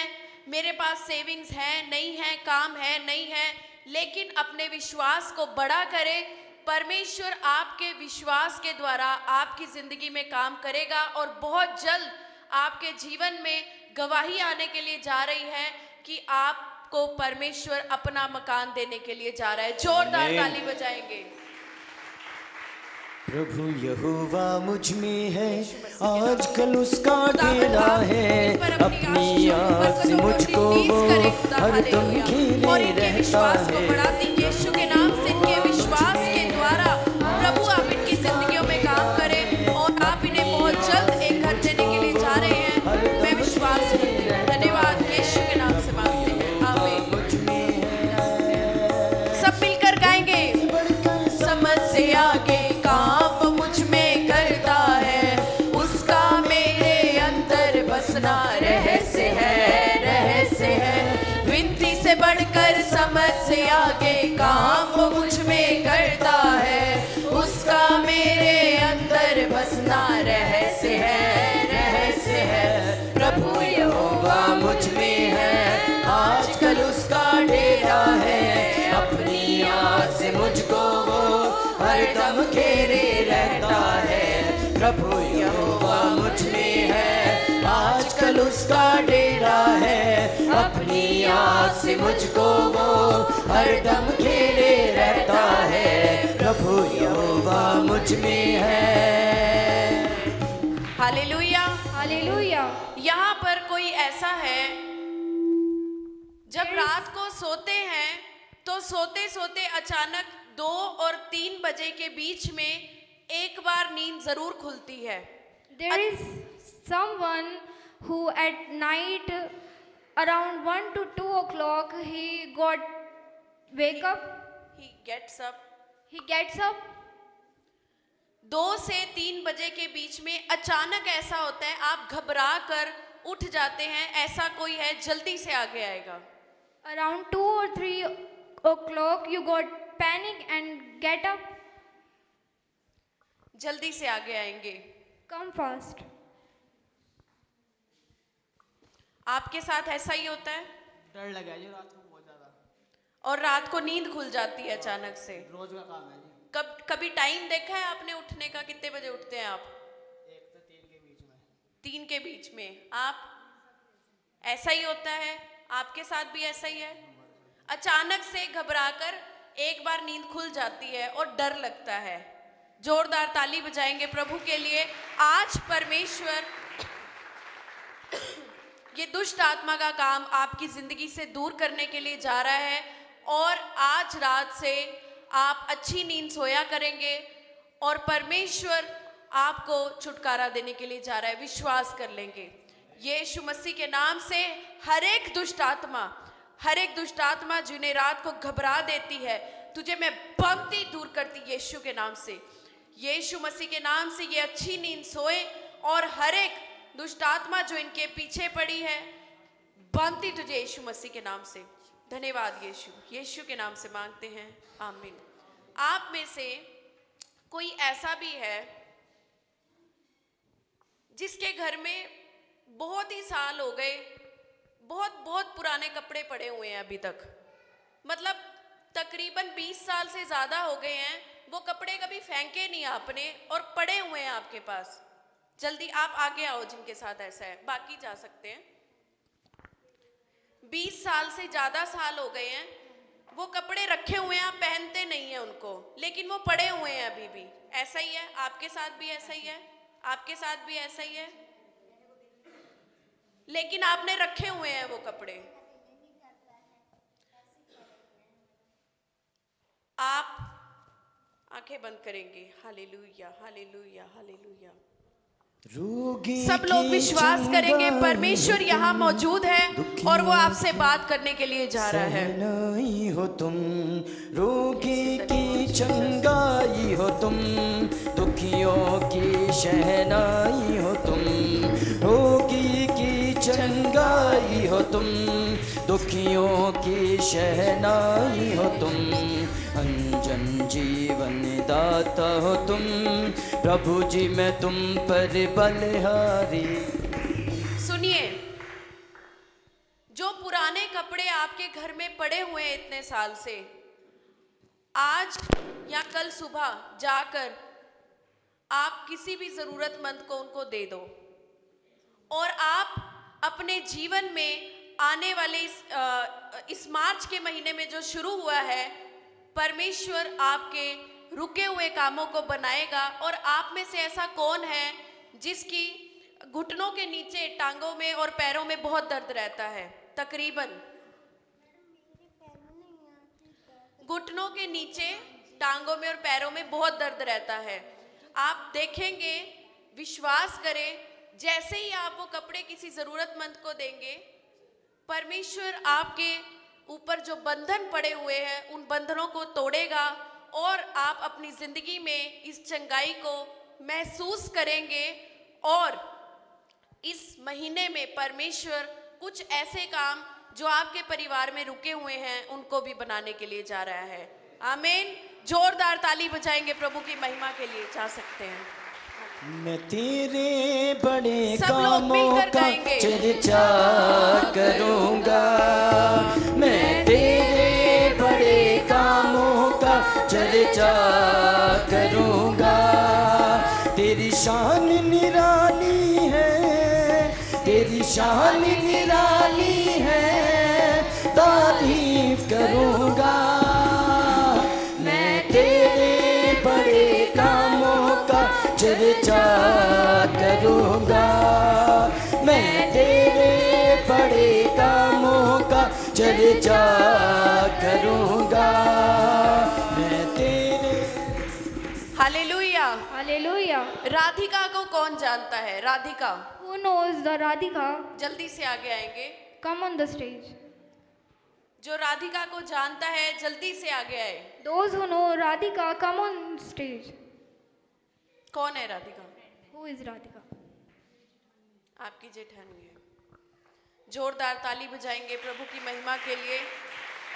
S3: मेरे पास सेविंग्स है नहीं है, काम है नहीं है, लेकिन अपने विश्वास को बड़ा करें। परमेश्वर आपके विश्वास के द्वारा आपकी जिंदगी में काम करेगा और बहुत जल्द आपके जीवन में गवाही आने के लिए जा रही है कि आपको परमेश्वर अपना मकान देने के लिए जा रहा है। जोरदार ताली बजाएंगे।
S4: प्रभु यहोवा मुझ में है, आजकल उसका डेरा है, अपनी आँख से मुझको वो हरदम घेरे रहता है।
S3: यीशु के नाम से इनके विश्वास के द्वारा प्रभु आप इनकी जिंदगियों में काम करें और आप इन्हें बहुत जल्द एक घर देने के लिए जा रहे हैं। मैं विश्वास करती हूँ। धन्यवाद, यीशु के नाम से मांगते हैं, आमीन। सब मिलकर गाएंगे। समझ से आगे काम मुझ में करता है, उसका मेरे अंदर बसना रहस्य है, रहस्य है। विनती से बढ़कर समझ से आगे काम वो मुझ में करता है, उसका मेरे अंदर बसना रहस्य है, रहस्य है।
S4: प्रभु यहोवा मुझ में है, आजकल उसका डेरा है, अपनी आँख से मुझको वो हरदम घेरे रहता है। प्रभु यहोवा मुझ में है, आजकल उसका डेरा है, अपनी आँख से मुझको वो हरदम घेरे रहता है। प्रभु यहोवा मुझ में है।
S3: Hallelujah,
S2: hallelujah.
S3: यहाँ पर कोई ऐसा है, जब रात को सोते हैं तो सोते सोते अचानक 2 और 3 बजे के बीच में एक बार नींद जरूर खुलती है।
S2: There is someone who at night around 1 to 2 o'clock he wake up,
S3: He gets up.
S2: he gets up.
S3: 2 से 3 बजे के बीच में अचानक ऐसा होता है, आप घबरा कर उठ जाते हैं। ऐसा कोई है, जल्दी से आगे आएगा।
S2: Around 2 or 3 o'clock you got panic and get up.
S3: जल्दी से आगे आएंगे।
S2: Come fast.
S3: आपके साथ ऐसा ही होता है?
S5: डर लगा जी रात को बहुत ज्यादा।
S3: और रात को नींद खुल जाती है अचानक से।
S5: रोज का काम है जी।
S3: कभी टाइम देखा है आपने उठने का? कितने बजे उठते हैं आप?
S5: 1 से 3 के बीच में।
S3: 3 के बीच में। आप? ऐसा ही होता है? आपके साथ भी ऐसा ही है? अचानक से घबराकर एक बार नींद खुल जाती है और डर लगता है। जोरदार ताली बजाएंगे प्रभु के लिए। आज परमेश्वर ये दुष्ट आत्मा का काम आपकी जिंदगी से दूर करने के लिए जा रहा है और आज रात से आप अच्छी नींद सोया करेंगे और परमेश्वर आपको छुटकारा देने के लिए जा रहा है। विश्वास कर लेंगे यीशु मसीह के नाम से हर एक दुष्ट आत्मा जिन्हें रात को घबरा देती है, तुझे मैं बमती दूर करती यीशु के नाम से। यीशु मसीह के नाम से ये अच्छी नींद सोए और हर एक दुष्ट आत्मा जो इनके पीछे पड़ी है बमती तुझे यीशु मसीह के नाम से। धन्यवाद यीशु के नाम से मांगते हैं, आमीन। आप में से कोई ऐसा भी है जिसके घर में बहुत ही साल हो गए, बहुत पुराने कपड़े पड़े हुए हैं अभी तक, मतलब तकरीबन 20 साल से ज़्यादा हो गए हैं, वो कपड़े कभी फेंके नहीं आपने और पड़े हुए हैं आपके पास। जल्दी आप आगे आओ जिनके साथ ऐसा है, बाकी जा सकते हैं। 20 साल से ज़्यादा साल हो गए हैं, वो कपड़े रखे हुए हैं, आप पहनते नहीं हैं उनको, लेकिन वो पड़े हुए हैं अभी भी। ऐसा ही है आपके साथ भी, ऐसा ही है आपके साथ भी, ऐसा ही है, लेकिन आपने रखे हुए हैं वो कपड़े। आप आंखें बंद करेंगे। Hallelujah hallelujah hallelujah. सब लोग विश्वास करेंगे परमेश्वर यहाँ मौजूद है और वो आपसे बात करने के लिए जा रहा है।
S4: सहनाई हो तुम, रोगी की चंगाई हो तुम, दुखियों की शहनाई हो तुम, रोगी की चंगाई हो तुम, दुखियों की शहनाई हो तुम, अंजन जीवन दाता हो तुम, प्रभु जी मैं तुम पर बलिहारी।
S3: सुनिए, जो पुराने कपड़े आपके घर में पड़े हुए हैं इतने साल से, आज या कल सुबह जाकर आप किसी भी जरूरतमंद को उनको दे दो और आप अपने जीवन में आने वाले इस मार्च के महीने में जो शुरू हुआ है, परमेश्वर आपके रुके हुए कामों को बनाएगा। और आप में से ऐसा कौन है जिसकी घुटनों के नीचे, टांगों में और पैरों में बहुत दर्द रहता है? तकरीबन घुटनों के नीचे, टांगों में और पैरों में बहुत दर्द रहता है। आप देखेंगे, विश्वास करें, जैसे ही आप वो कपड़े किसी जरूरतमंद को देंगे, परमेश्वर आपके ऊपर जो बंधन पड़े हुए हैं उन बंधनों को तोड़ेगा और आप अपनी जिंदगी में इस चंगाई को महसूस करेंगे। और इस महीने में परमेश्वर कुछ ऐसे काम जो आपके परिवार में रुके हुए हैं उनको भी बनाने के लिए जा रहा है। आमीन। जोरदार ताली बजाएंगे प्रभु की महिमा के लिए, जा सकते हैं।
S4: मैं तेरे बड़े
S3: सब लोग
S4: कामों
S3: मिलकर
S4: का
S3: गाएंगे।
S4: चर्चा करूंगा, मैं तेरे बड़े कामों का चर्चा करूंगा, तेरी शान निराली है, तेरी शान निराली है, तारीफ करूंगा, मैं तेरे बड़े कामों का चर्चा करूंगा, मैं तेरे बड़े कामों का चर्चा करूंगा, मैं तेरे।
S3: Hallelujah
S2: hallelujah.
S3: राधिका को कौन जानता है? Radhika,
S2: Who knows the Radhika?
S3: जल्दी से आगे आएंगे।
S2: Come on the stage.
S3: जो राधिका को जानता है जल्दी से आगे आए।
S2: Those who know Radhika, come on stage.
S3: कौन है राधिका?
S2: Who is Radhika?
S3: आपकी जेठानी है। जोरदार ताली बजाएंगे प्रभु की महिमा के लिए।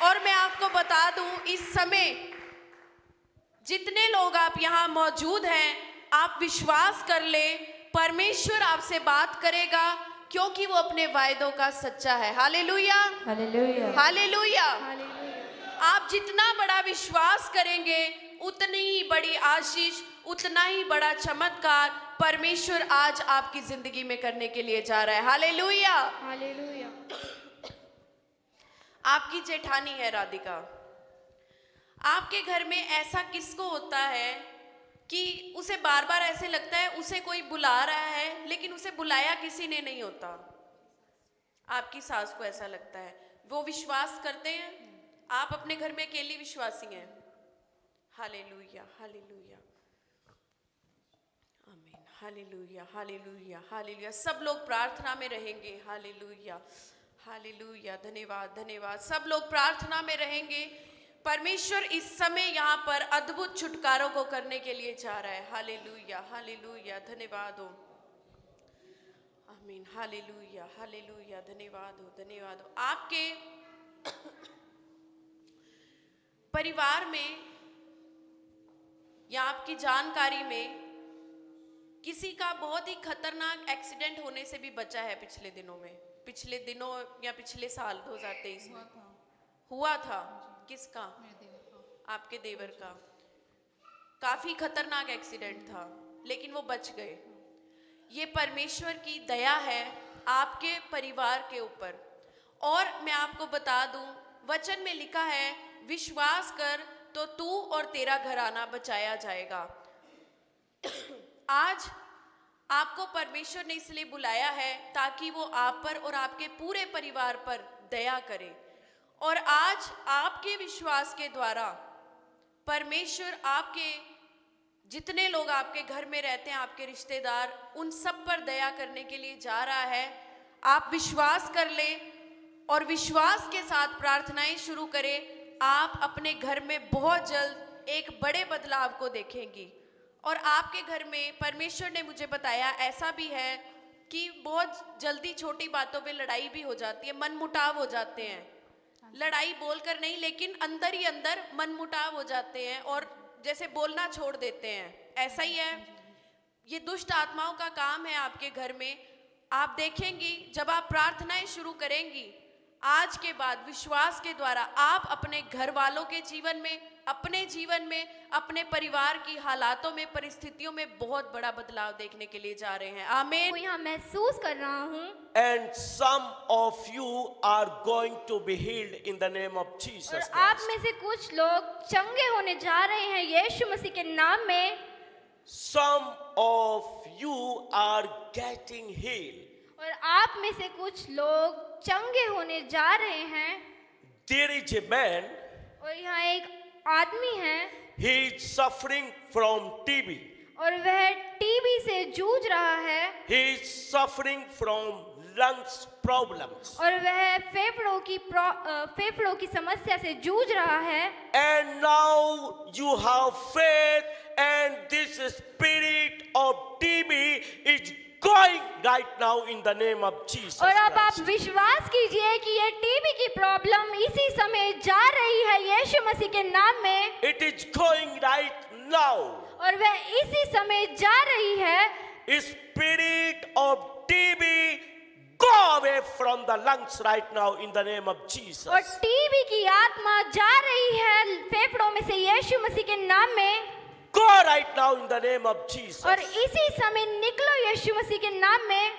S3: और मैं आपको बता दूं, इस समय जितने लोग आप यहाँ मौजूद हैं, आप विश्वास कर ले, परमेश्वर आपसे बात करेगा क्योंकि वो अपने वायदों का सच्चा है। Hallelujah
S2: Hallelujah.
S3: हालेलुया।
S2: Hallelujah.
S3: आप जितना बड़ा विश्वास करेंगे उतनी ही बड़ी आशीष, उतना ही बड़ा चमत्कार परमेश्वर आज आपकी जिंदगी में करने के लिए जा रहा है। हालेलुया।
S2: Hallelujah.
S3: आपकी जेठानी है राधिका। आपके घर में ऐसा किसको होता है कि उसे बार बार ऐसे लगता है उसे कोई बुला रहा है, लेकिन उसे बुलाया किसी ने नहीं होता? आपकी सास को ऐसा लगता है, वो विश्वास करते हैं? आप अपने घर में अकेली विश्वासी हैं? हालेलुया, हालेलुया, आमीन, हालेलुया, हालेलुया, हालेलुया। सब लोग प्रार्थना में रहेंगे। हालेलुया, हालेलुया, धन्यवाद, धन्यवाद। सब लोग प्रार्थना में रहेंगे। परमेश्वर इस समय यहाँ पर अद्भुत छुटकारों को करने के लिए जा रहा है। हालेलुया, हालेलुया, धन्यवाद हो, आमीन, हालेलुया, हालेलुया, धन्यवाद हो, धन्यवाद हो। आपके परिवार में या आपकी जानकारी में किसी का बहुत ही खतरनाक एक्सीडेंट होने से भी बचा है पिछले दिनों में? पिछले दिनों या पिछले साल 2023 में हुआ था? किसका? आपके देवर का। काफी खतरनाक एक्सीडेंट था, लेकिन वो बच गए। ये परमेश्वर की दया है आपके परिवार के ऊपर। और मैं आपको बता दूं, वचन में लिखा है, विश्वास कर तो तू और तेरा घराना बचाया जाएगा। आज आपको परमेश्वर ने इसलिए बुलाया है ताकि वो आप पर और आपके पूरे परिवार पर दया करे। और आज आपके विश्वास के द्वारा परमेश्वर आपके जितने लोग आपके घर में रहते हैं, आपके रिश्तेदार, उन सब पर दया करने के लिए जा रहा है। आप विश्वास कर ले और विश्वास के साथ प्रार्थनाएं शुरू करें। आप अपने घर में बहुत जल्द एक बड़े बदलाव को देखेंगी। और आपके घर में परमेश्वर ने मुझे बताया ऐसा भी है कि बहुत जल्दी छोटी बातों पे लड़ाई भी हो जाती है, मनमुटाव हो जाते हैं। लड़ाई बोलकर नहीं, लेकिन अंदर ही अंदर मनमुटाव हो जाते हैं और जैसे बोलना छोड़ देते हैं। ऐसा ही है, ये दुष्ट आत्माओं का काम है आपके घर में। आप देखेंगी जब आप प्रार्थनाएं शुरू करेंगी, आज के बाद विश्वास के द्वारा आप अपने घर वालों के जीवन में, अपने जीवन में, अपने परिवार की हालातों में, परिस्थितियों में बहुत बड़ा बदलाव देखने के लिए जा रहे हैं। आमीन।
S2: मैं यहाँ महसूस कर रहा हूँ।
S1: And some of you are going to be healed in the name of Jesus
S2: और
S1: Christ.
S2: आप में से कुछ लोग चंगे होने जा रहे हैं यीशु मसीह के नाम में।
S1: Some of you are getting healed.
S2: और आप में से कुछ लोग चंगे होने जा रहे हैं।
S1: There is a man,
S2: और यहाँ एक आदमी है,
S1: he is suffering from TB.
S2: और वह टीबी से जूझ रहा है।
S1: He is suffering from lungs problems.
S2: और वह फेफड़ों की समस्या से जूझ रहा है।
S1: And now you have faith, and this spirit of TB is going right now in the name of Jesus
S2: और अब आप
S1: Christ.
S2: विश्वास कीजिए कि ये टीबी की प्रॉब्लम इसी समय जा रही है यीशु मसीह के नाम में।
S1: It is going right now.
S2: और वह इसी समय जा रही है।
S1: Spirit of TB, go away from the lungs right now in the name of Jesus.
S2: और टीबी की आत्मा जा रही है फेफड़ों में से यीशु मसीह के नाम में।
S1: Go right now in the name of Jesus.
S2: और इसी समय निकलो यीशु मसीह के नाम में।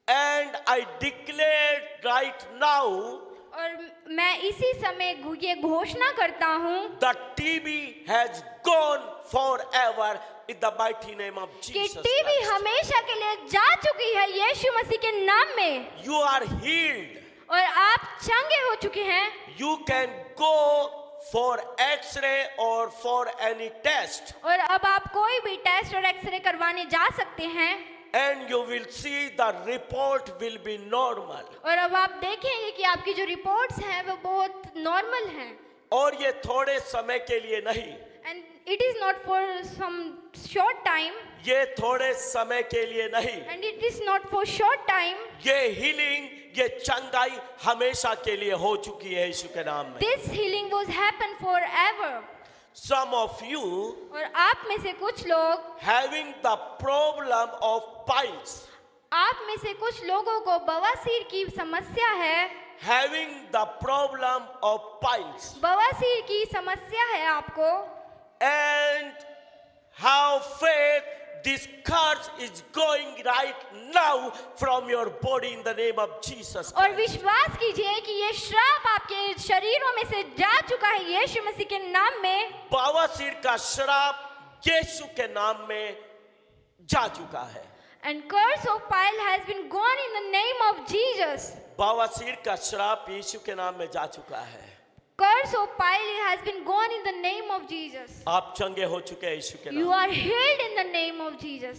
S1: And I declare right now,
S2: और मैं इसी समय ये घोषणा करता हूँ
S1: the TB has gone forever in the mighty name of
S2: कि
S1: Jesus
S2: टीबी
S1: Christ.
S2: हमेशा के लिए जा चुकी है यीशु मसीह के नाम में।
S1: You are healed.
S2: और आप चंगे हो चुके हैं।
S1: You can go for X-ray or for any test,
S2: और अब आप कोई भी टेस्ट और एक्सरे करवाने जा सकते हैं।
S1: and you will see the report will be normal.
S2: और अब आप देखेंगे कि आपकी जो रिपोर्ट्स हैं वो बहुत नॉर्मल हैं।
S1: और ये थोड़े समय के लिए नहीं,
S2: and it is not for some short time.
S1: ये थोड़े समय के लिए नहीं,
S2: and it is not for short time.
S1: ये हीलिंग, ये चंगाई हमेशा के लिए हो चुकी है यीशु के नाम में।
S2: This healing was happen for ever.
S1: Some of you
S2: और आप में से कुछ लोग,
S1: having the problem of piles,
S2: आप में से कुछ लोगों को बवासीर की समस्या है।
S1: having the problem of piles,
S2: बवासीर की समस्या है आपको।
S1: and have faith, this curse is going right now from your body in the name of Jesus
S2: और
S1: Christ.
S2: विश्वास कीजिए कि ये श्राप आपके शरीरों में से जा चुका है यीशु मसीह के नाम में।
S1: बवासीर का श्राप यीशु के नाम में जा चुका है।
S2: And curse of pile has been gone in the name of Jesus.
S1: बवासीर का श्राप यीशु के नाम में जा चुका है।
S2: Curse of pile has been gone in the name of Jesus.
S1: आप चंगे हो चुके हैं यीशु के
S2: You
S1: नाम।
S2: are healed in the name of Jesus.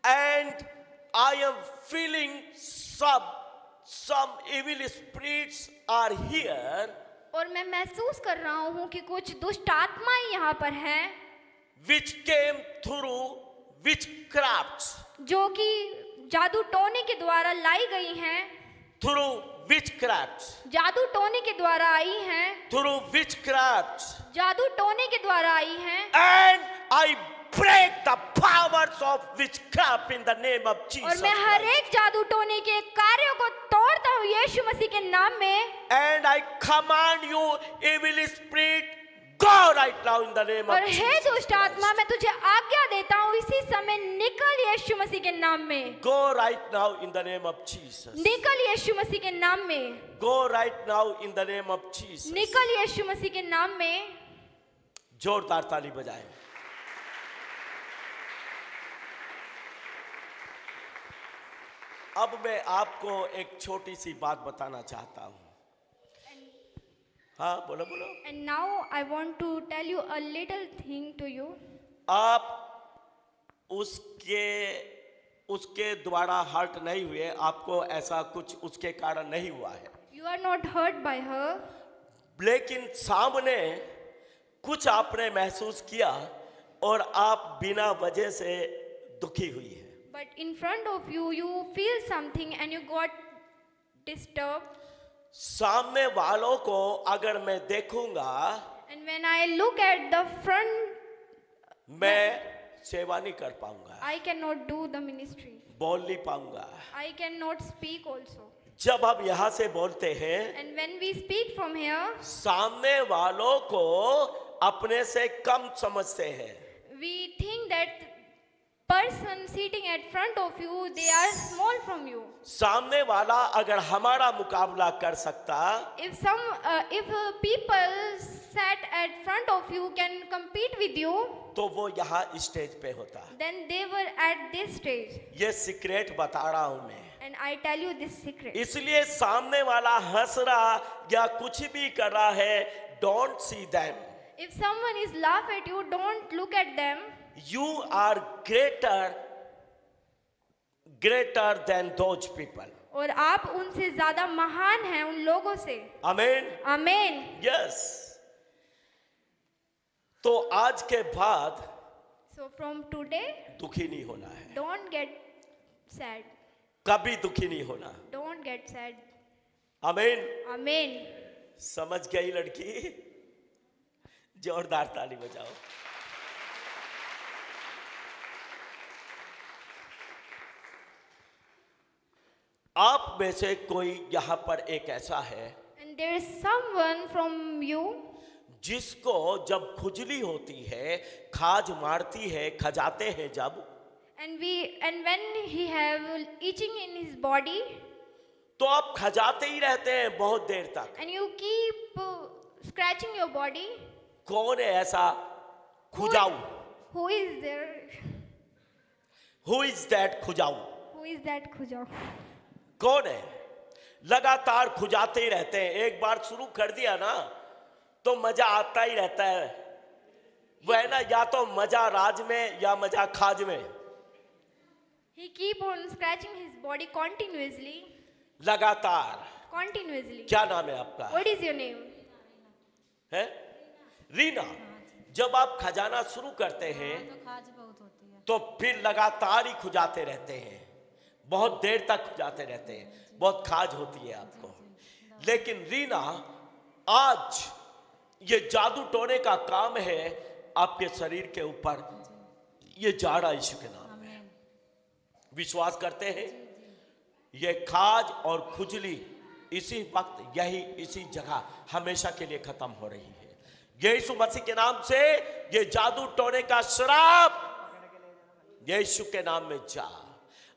S1: And I am feeling some evil spirits are here,
S2: और मैं महसूस कर रहा हूँ कि कुछ दुष्ट आत्माएं यहाँ पर हैं
S1: which came through witchcrafts,
S2: जो कि जादू टोने के द्वारा लाई गई हैं,
S1: through witchcrafts,
S2: जादू टोने के द्वारा आई हैं,
S1: through witchcrafts,
S2: जादू टोने के द्वारा आई हैं।
S1: and I break the powers of witchcraft in the name of
S2: और
S1: Jesus
S2: मैं हर
S1: Christ.
S2: एक जादू टोने के कार्यों को तोड़ता हूँ यीशु मसीह के नाम में।
S1: And I command you, evil spirit, go right now in the name of
S2: और
S1: Jesus
S2: हे दुष्ट आत्मा,
S1: Christ.
S2: मैं तुझे आज्ञा देता हूँ इसी समय निकल यीशु मसीह के नाम में।
S1: Go right now in the name of Jesus.
S2: निकल यीशु मसीह के नाम में।
S1: Go right now in the name of Jesus.
S2: निकल यीशु मसीह के नाम में।
S1: जोरदार ताली बजाएं। अब मैं आपको एक छोटी सी बात बताना चाहता हूं। हाँ, बोलो बोलो।
S2: And now I want to tell you a little thing to you.
S1: आप उसके द्वारा हर्ट नहीं हुए, आपको ऐसा कुछ उसके कारण नहीं हुआ है,
S2: You are not hurt by her,
S1: लेकिन सामने कुछ आपने महसूस किया और आप बिना वजह से दुखी हुई है।
S2: but in front of you, you feel something and you got disturbed.
S1: सामने वालों को अगर मैं देखूंगा,
S2: And when I look at the front,
S1: मैं सेवा नहीं कर पाऊंगा,
S2: I cannot do the ministry.
S1: बोल नहीं पाऊंगा।
S2: I cannot speak also.
S1: जब हम यहाँ से बोलते हैं,
S2: And when we speak from here,
S1: सामने वालों को अपने से कम समझते हैं।
S2: we think that person sitting at front of you, they are small from you.
S1: सामने वाला अगर हमारा मुकाबला कर सकता,
S2: If people sat at front of you can compete with you,
S1: तो वो यहाँ स्टेज पे होता।
S2: then they were at this stage.
S1: ये सीक्रेट बता रहा हूं मैं।
S2: And I tell you this secret.
S1: इसलिए सामने वाला हंस रहा या कुछ भी कर रहा है, don't see them.
S2: If someone is laugh at you, don't look at them.
S1: You are greater than those people.
S2: और आप उनसे ज्यादा महान हैं उन लोगों से।
S1: आमीन।
S2: Amen.
S1: यस। तो आज के बाद
S2: So from today,
S1: दुखी नहीं होना है,
S2: don't get sad.
S1: कभी दुखी नहीं होना।
S2: Don't get sad.
S1: आमीन।
S2: Amen.
S1: समझ गई लड़की? जोरदार ताली बजाओ। आप में से कोई यहाँ पर एक ऐसा है
S2: And there is someone from you
S1: जिसको जब खुजली होती है, खाज मारती है, खजाते हैं जब,
S2: and when he have itching in his body
S1: तो आप खजाते ही रहते हैं बहुत देर तक।
S2: and you keep scratching your body.
S1: कौन है ऐसा खुजाऊ?
S2: Who is there?
S1: Who is that खुजाऊ?
S2: Who is that Khujao?
S1: कौन है? लगातार खुजाते ही रहते हैं। एक बार शुरू कर दिया ना तो मजा आता ही रहता है। वो है ना, या तो मजा राज में या मजा खाज में।
S2: He keep on scratching his body continuously.
S1: लगातार।
S2: Continuously.
S1: क्या नाम है आपका?
S2: What is your name?
S1: है रीना। जब आप खजाना शुरू करते हैं तो फिर लगातार ही खुजाते रहते हैं, बहुत देर तक खुजाते रहते हैं, बहुत खाज होती है आपको। लेकिन रीना, आज ये जादू टोने का काम है आपके शरीर के ऊपर, ये जा रहा यीशु के नाम में। विश्वास करते हैं? ये खाज और खुजली इसी वक्त यही इसी जगह हमेशा के लिए खत्म हो रही है। यीशु मसीह के नाम से ये जादू टोने का श्राप यीशु के नाम में जा।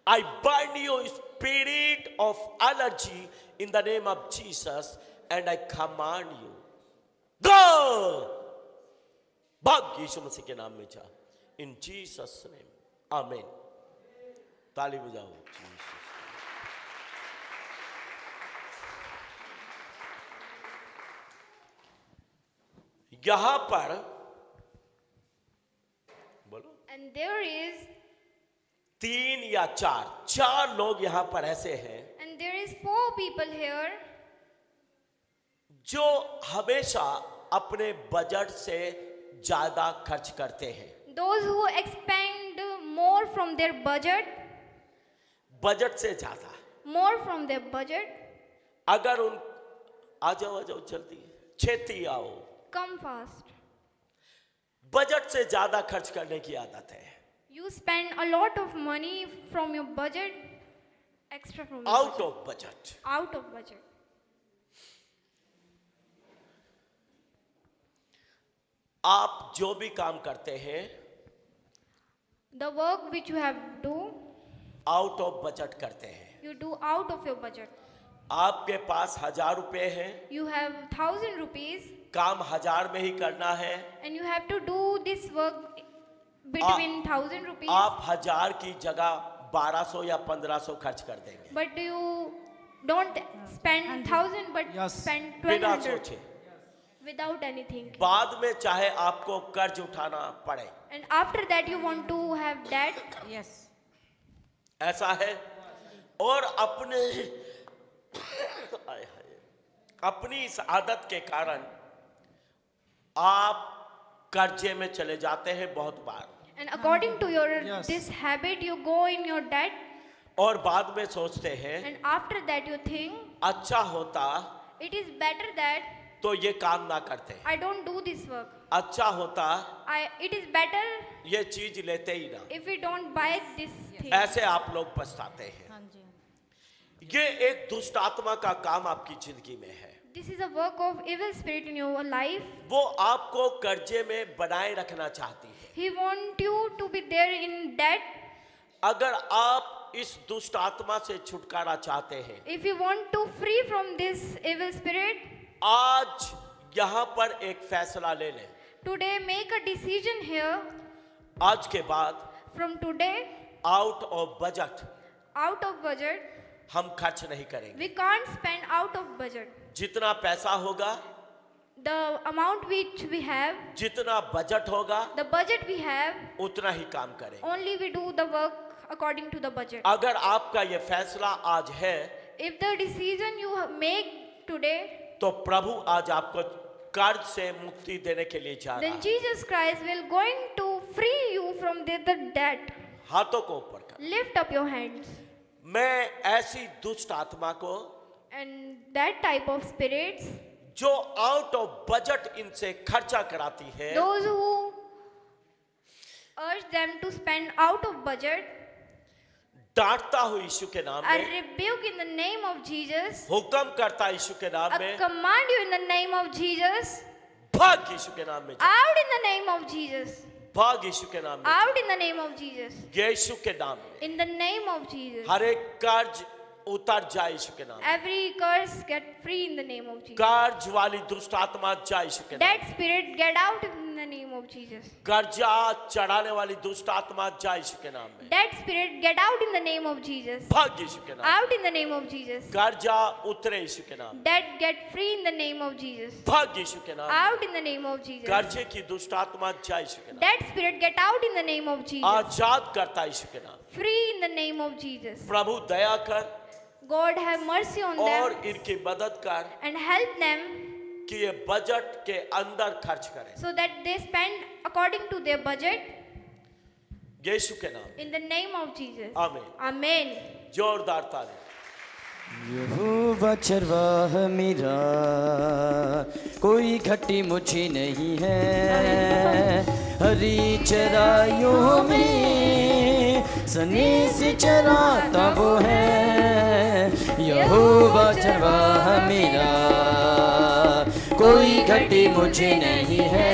S1: I bind you spirit of allergy in the name of Jesus and I command you, go! भाग यीशु मसीह के नाम में जा। In Jesus name, Amen. ताली बजाओ। यहां पर बोलो
S2: And there is
S1: 3 या 4 लोग यहां पर ऐसे हैं
S2: and there is 4 people here
S1: जो हमेशा अपने बजट से ज्यादा खर्च करते हैं।
S2: those who expend more from their budget,
S1: budget से ज्यादा।
S2: more from their budget.
S1: अगर उन आ जाओ जल्दी, छेती आओ।
S2: Come fast.
S1: बजट से ज्यादा खर्च करने की आदत है।
S2: You spend a lot of money from your budget, extra from your
S1: out
S2: budget.
S1: Of budget.
S2: Out of budget.
S1: आप जो भी काम करते हैं
S2: The work which you have do,
S1: out of budget करते हैं।
S2: you do out of your budget.
S1: आपके पास 1000 रुपए है,
S2: You have 1,000 rupees
S1: काम 1000 में ही करना है।
S2: and you have to do this work between 1,000 rupees.
S1: आप 1000 की जगह 1200 या 1500 खर्च कर देंगे
S2: But you don't spend 1,000 but
S5: Yes.
S2: spend
S1: बिना
S2: 1,200
S1: सोचे।
S2: without anything.
S1: बाद में चाहे आपको कर्ज उठाना पड़े,
S2: And after that you want to have debt.
S3: Yes
S1: ऐसा है। और अपने आय हाय, अपनी इस आदत के कारण आप कर्जे में चले जाते हैं बहुत बार,
S2: And according to your
S5: Yes.
S2: this habit you go in your debt
S1: और बाद में सोचते हैं
S2: and after that you think
S1: अच्छा होता
S2: it is better that
S1: तो ये काम ना करते,
S2: I don't do this work.
S1: अच्छा होता
S2: It is better
S1: ये चीज लेते ही ना।
S2: if we don't buy this thing.
S1: ऐसे आप लोग पछताते हैं।
S3: हाँ जी
S1: ये एक दुष्ट आत्मा का काम आपकी जिंदगी में है।
S2: This is a work of evil spirit in your life.
S1: वो आपको कर्जे में बनाए रखना चाहती है।
S2: He want you to be there in debt.
S1: अगर आप इस दुष्ट आत्मा से छुटकारा चाहते हैं,
S2: If you want to free from this evil spirit,
S1: आज यहाँ पर एक फैसला ले लें।
S2: today make a decision here.
S1: आज के बाद
S2: From today,
S1: out of budget
S2: out of budget,
S1: हम खर्च नहीं करेंगे।
S2: we can't spend out of budget.
S1: जितना पैसा होगा,
S2: The amount which we have,
S1: जितना बजट होगा,
S2: the budget we have,
S1: उतना ही काम करेंगे।
S2: only we do the work according to the budget.
S1: अगर आपका ये फैसला आज है,
S2: If the decision you make today,
S1: तो प्रभु आज आपको कर्ज से मुक्ति देने के लिए जा रहा
S2: then
S1: है।
S2: Jesus Christ will going to free you from the debt.
S1: हाथों को ऊपर कर।
S2: Lift up your hands.
S1: मैं ऐसी दुष्ट आत्मा को
S2: And that type of spirits,
S1: जो आउट ऑफ बजट इनसे खर्चा कराती है,
S2: those who urge them to spend out of budget,
S1: डांटता हूं यीशु के नाम
S2: I
S1: में,
S2: rebuke in the name of Jesus.
S1: हुक्म करता यीशु के नाम
S2: I
S1: में,
S2: command you in the name of Jesus.
S1: भाग यीशु के नाम में जा।
S2: Out in the name of Jesus.
S1: भाग यीशु के नाम में,
S2: Out in the name of Jesus.
S1: यीशु के नाम में
S2: In the name of Jesus.
S1: हर एक कर्ज उतर जाए यीशु के नाम में।
S2: Every curse get free in the name of Jesus.
S1: कर्ज वाली दुष्ट आत्मा जाए यीशु के नाम
S2: That spirit get out in the name of Jesus.
S1: में। कर्जा चढ़ाने वाली दुष्ट आत्मा जाए यीशु के नाम में।
S2: That spirit get out in the name of Jesus.
S1: भाग यीशु के नाम में।
S2: Out in the name of Jesus.
S1: कर्जा उतरे यीशु के नाम में।
S2: That get free in the name of Jesus.
S1: भाग यीशु के नाम में।
S2: Out in the name of Jesus.
S1: कर्जे की दुष्ट आत्मा जाए यीशु के नाम
S2: That spirit get out in the name of
S1: में।
S2: Jesus.
S1: आजाद करता यीशु के नाम में।
S2: Free in the name of Jesus.
S1: प्रभु दया कर
S2: God have mercy on
S1: और
S2: them
S1: इनकी मदद कर
S2: and help them
S1: कि ये बजट के अंदर खर्च करें,
S2: so that they spend according to their budget
S1: यीशु के नाम में।
S2: in the name of Jesus.
S1: आमीन।
S2: Amen.
S1: जोरदार ताली।
S4: यहोवा चरवाह मेरा, कोई घटी मुझी नहीं है। हरी चराइयों में सनी से चराता वो है। यहोवा चरवाह मेरा, कोई घटी मुझे नहीं है।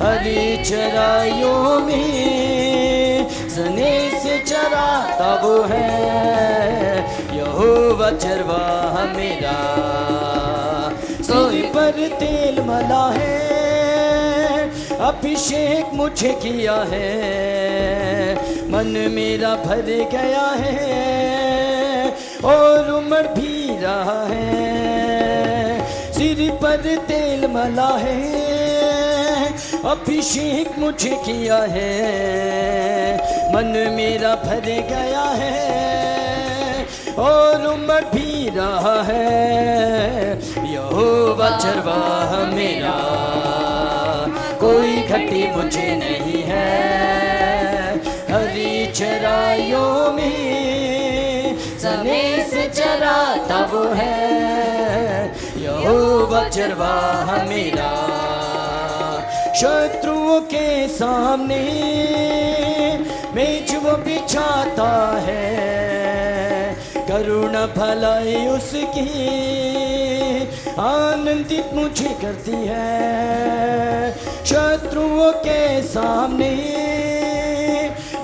S4: हरी चराइयों में सनी से चराता वो है। यहोवा चरवाह मेरा, सोई पर तेल मला है। अभिषेक मुझे किया है, मन मेरा भर गया है और उमड़ भी रहा है। सिर पर पर तेल मला है, अभिषेक मुझे किया है, मन मेरा भर गया है और उमड़ भी रहा है। यहोवा चरवाह मेरा, कोई घटी मुझे नहीं है। हरी चराइयों में समय से चराता वो है, यहोवा चरवाह मेरा। शत्रुओं के सामने मेज वो बिछाता है, करुणा भलाई उसकी आनंदित मुझे करती है। शत्रुओं के सामने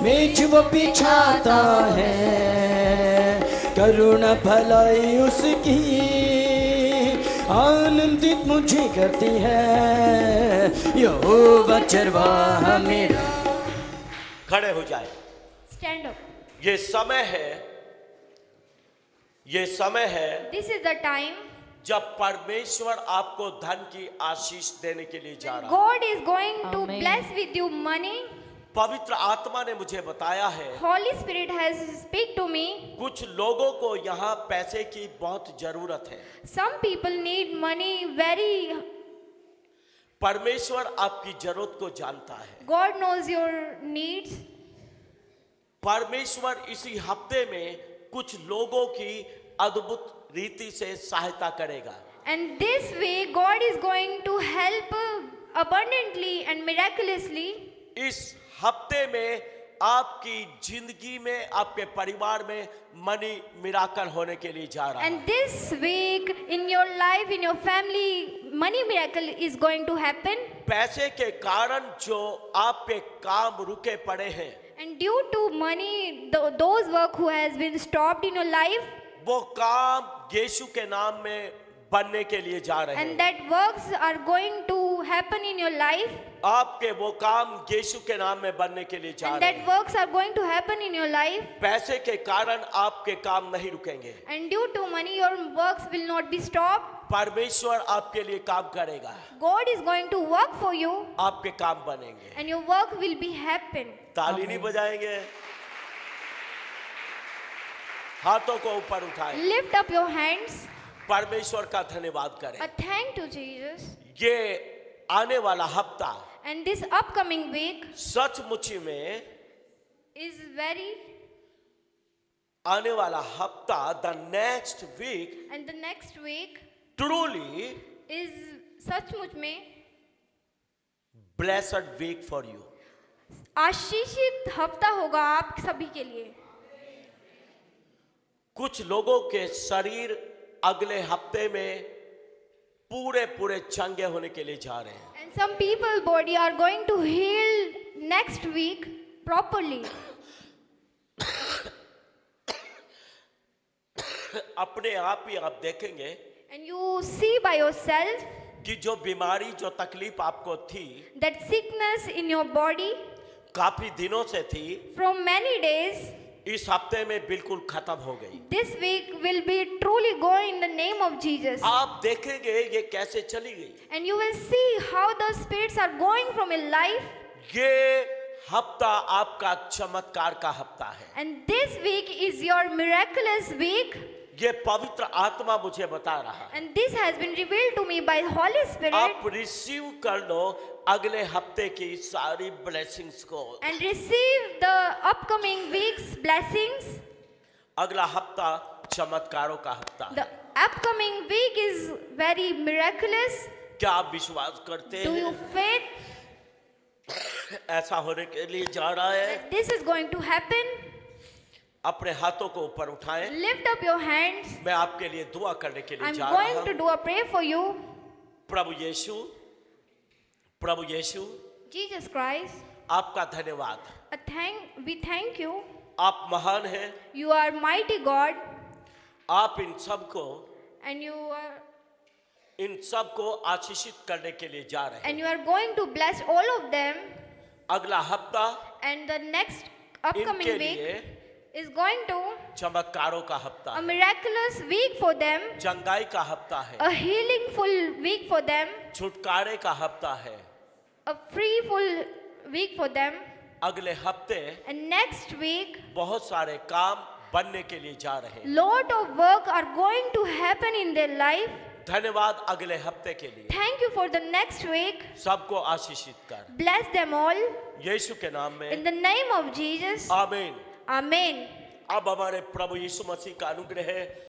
S4: मेज वो बिछाता है, करुणा भलाई उसकी आनंदित मुझे करती है। यहोवा चरवाह मेरा।
S1: खड़े हो जाए।
S2: Stand up.
S1: ये समय है, ये समय है
S2: This is the time
S1: जब परमेश्वर आपको धन की आशीष देने के लिए जा रहा है।
S2: God is going to
S3: Amen.
S2: bless with you money.
S1: पवित्र आत्मा ने मुझे बताया है
S2: Holy Spirit has speak to me.
S1: कुछ लोगों को यहाँ पैसे की बहुत जरूरत है।
S2: Some people need money very.
S1: परमेश्वर आपकी जरूरत को जानता है।
S2: God knows your needs.
S1: परमेश्वर इसी हफ्ते में कुछ लोगों की अद्भुत रीति से सहायता करेगा।
S2: And this way God is going to help abundantly and miraculously.
S1: इस हफ्ते में आपकी जिंदगी में, आपके परिवार में मनी मिराकल होने के लिए जा रहा है।
S2: And this week in your life, in your family, money miracle is going to happen.
S1: पैसे के कारण जो आपके काम रुके पड़े हैं,
S2: And due to money, those work who has been stopped in your life,
S1: वो काम यीशु के नाम में बनने के लिए जा रहे
S2: and
S1: हैं।
S2: that works are going to happen in your life,
S1: आपके वो काम यीशु के नाम में बनने के लिए जा
S2: and
S1: रहे
S2: that
S1: हैं।
S2: works are going to happen in your life.
S1: पैसे के कारण आपके काम नहीं रुकेंगे।
S2: And due to money, your works will not be stopped.
S1: परमेश्वर आपके लिए काम करेगा,
S2: God is going to work for you,
S1: आपके काम बनेंगे।
S2: and your work will be happen.
S1: ताली नहीं बजाएंगे? हाथों को ऊपर उठाएं,
S2: Lift up your hands.
S1: परमेश्वर का धन्यवाद करें।
S2: A thank to Jesus.
S1: ये आने वाला हफ्ता
S2: And this upcoming week
S1: सचमुच में
S2: is very,
S1: आने वाला हफ्ता, the next week
S2: and the next week
S1: truly
S2: is सचमुच में
S1: ब्लेसड वीक फॉर यू।
S2: आशीषित हफ्ता होगा आप सभी के लिए।
S1: कुछ लोगों के शरीर अगले हफ्ते में पूरे पूरे चंगे होने के लिए जा रहे हैं।
S2: And some people body are going to heal next week properly.
S1: अपने आप ही आप देखेंगे
S2: And you see by yourself
S1: कि जो बीमारी, जो तकलीफ आपको थी,
S2: that sickness in your body
S1: काफी दिनों से थी,
S2: from many days,
S1: इस हफ्ते में बिल्कुल खत्म हो गई।
S2: this week will be truly going in the name of Jesus.
S1: आप देखेंगे ये कैसे चली गई।
S2: And you will see how the spirits are going from your life.
S1: ये हफ्ता आपका चमत्कार का हफ्ता है।
S2: And this week is your miraculous week.
S1: ये पवित्र आत्मा मुझे बता रहा है।
S2: And this has been revealed to me by Holy Spirit.
S1: आप रिसीव कर लो अगले हफ्ते की सारी ब्लेसिंग्स को।
S2: And receive the upcoming week's blessings.
S1: अगला हफ्ता चमत्कारों का हफ्ता
S2: The
S1: है।
S2: upcoming week is very miraculous.
S1: क्या आप विश्वास करते
S2: Do you
S1: हैं
S2: faith
S1: ऐसा होने के लिए जा रहा है?
S2: that this is going to happen?
S1: अपने हाथों को ऊपर उठाएं।
S2: Lift up your hands.
S1: मैं आपके लिए दुआ करने के लिए
S2: I'm
S1: जा
S2: going
S1: रहा
S2: to
S1: हूँ।
S2: do a prayer for you.
S1: Prabhu Yeshu, Prabhu Yeshu,
S2: Jesus Christ,
S1: आपका धन्यवाद।
S2: we thank you.
S1: आप महान हैं।
S2: You are mighty God,
S1: आप इन सबको
S2: and you
S1: आशीषित करने के लिए जा रहे हैं।
S2: are going to bless all of them.
S1: अगला हफ्ता
S2: And the next upcoming
S1: इनके
S2: week
S1: लिए
S2: is going to
S1: चमत्कारों का हफ्ता
S2: a
S1: है,
S2: miraculous week for them,
S1: चंगाई का हफ्ता है,
S2: a healingful week for them,
S1: छुटकारे का हफ्ता है।
S2: a freeful week for them.
S1: अगले हफ्ते
S2: And next week,
S1: बहुत सारे काम बनने के लिए जा रहे हैं।
S2: lot of work are going to happen in their life.
S1: धन्यवाद अगले हफ्ते के लिए।
S2: Thank you for the next week.
S1: सबको आशीषित कर
S2: Bless them all
S1: यीशु के नाम
S2: in
S1: में,
S2: the name of Jesus.
S1: आमीन।
S2: Amen.
S1: अब हमारे प्रभु यीशु मसीह का अनुग्रह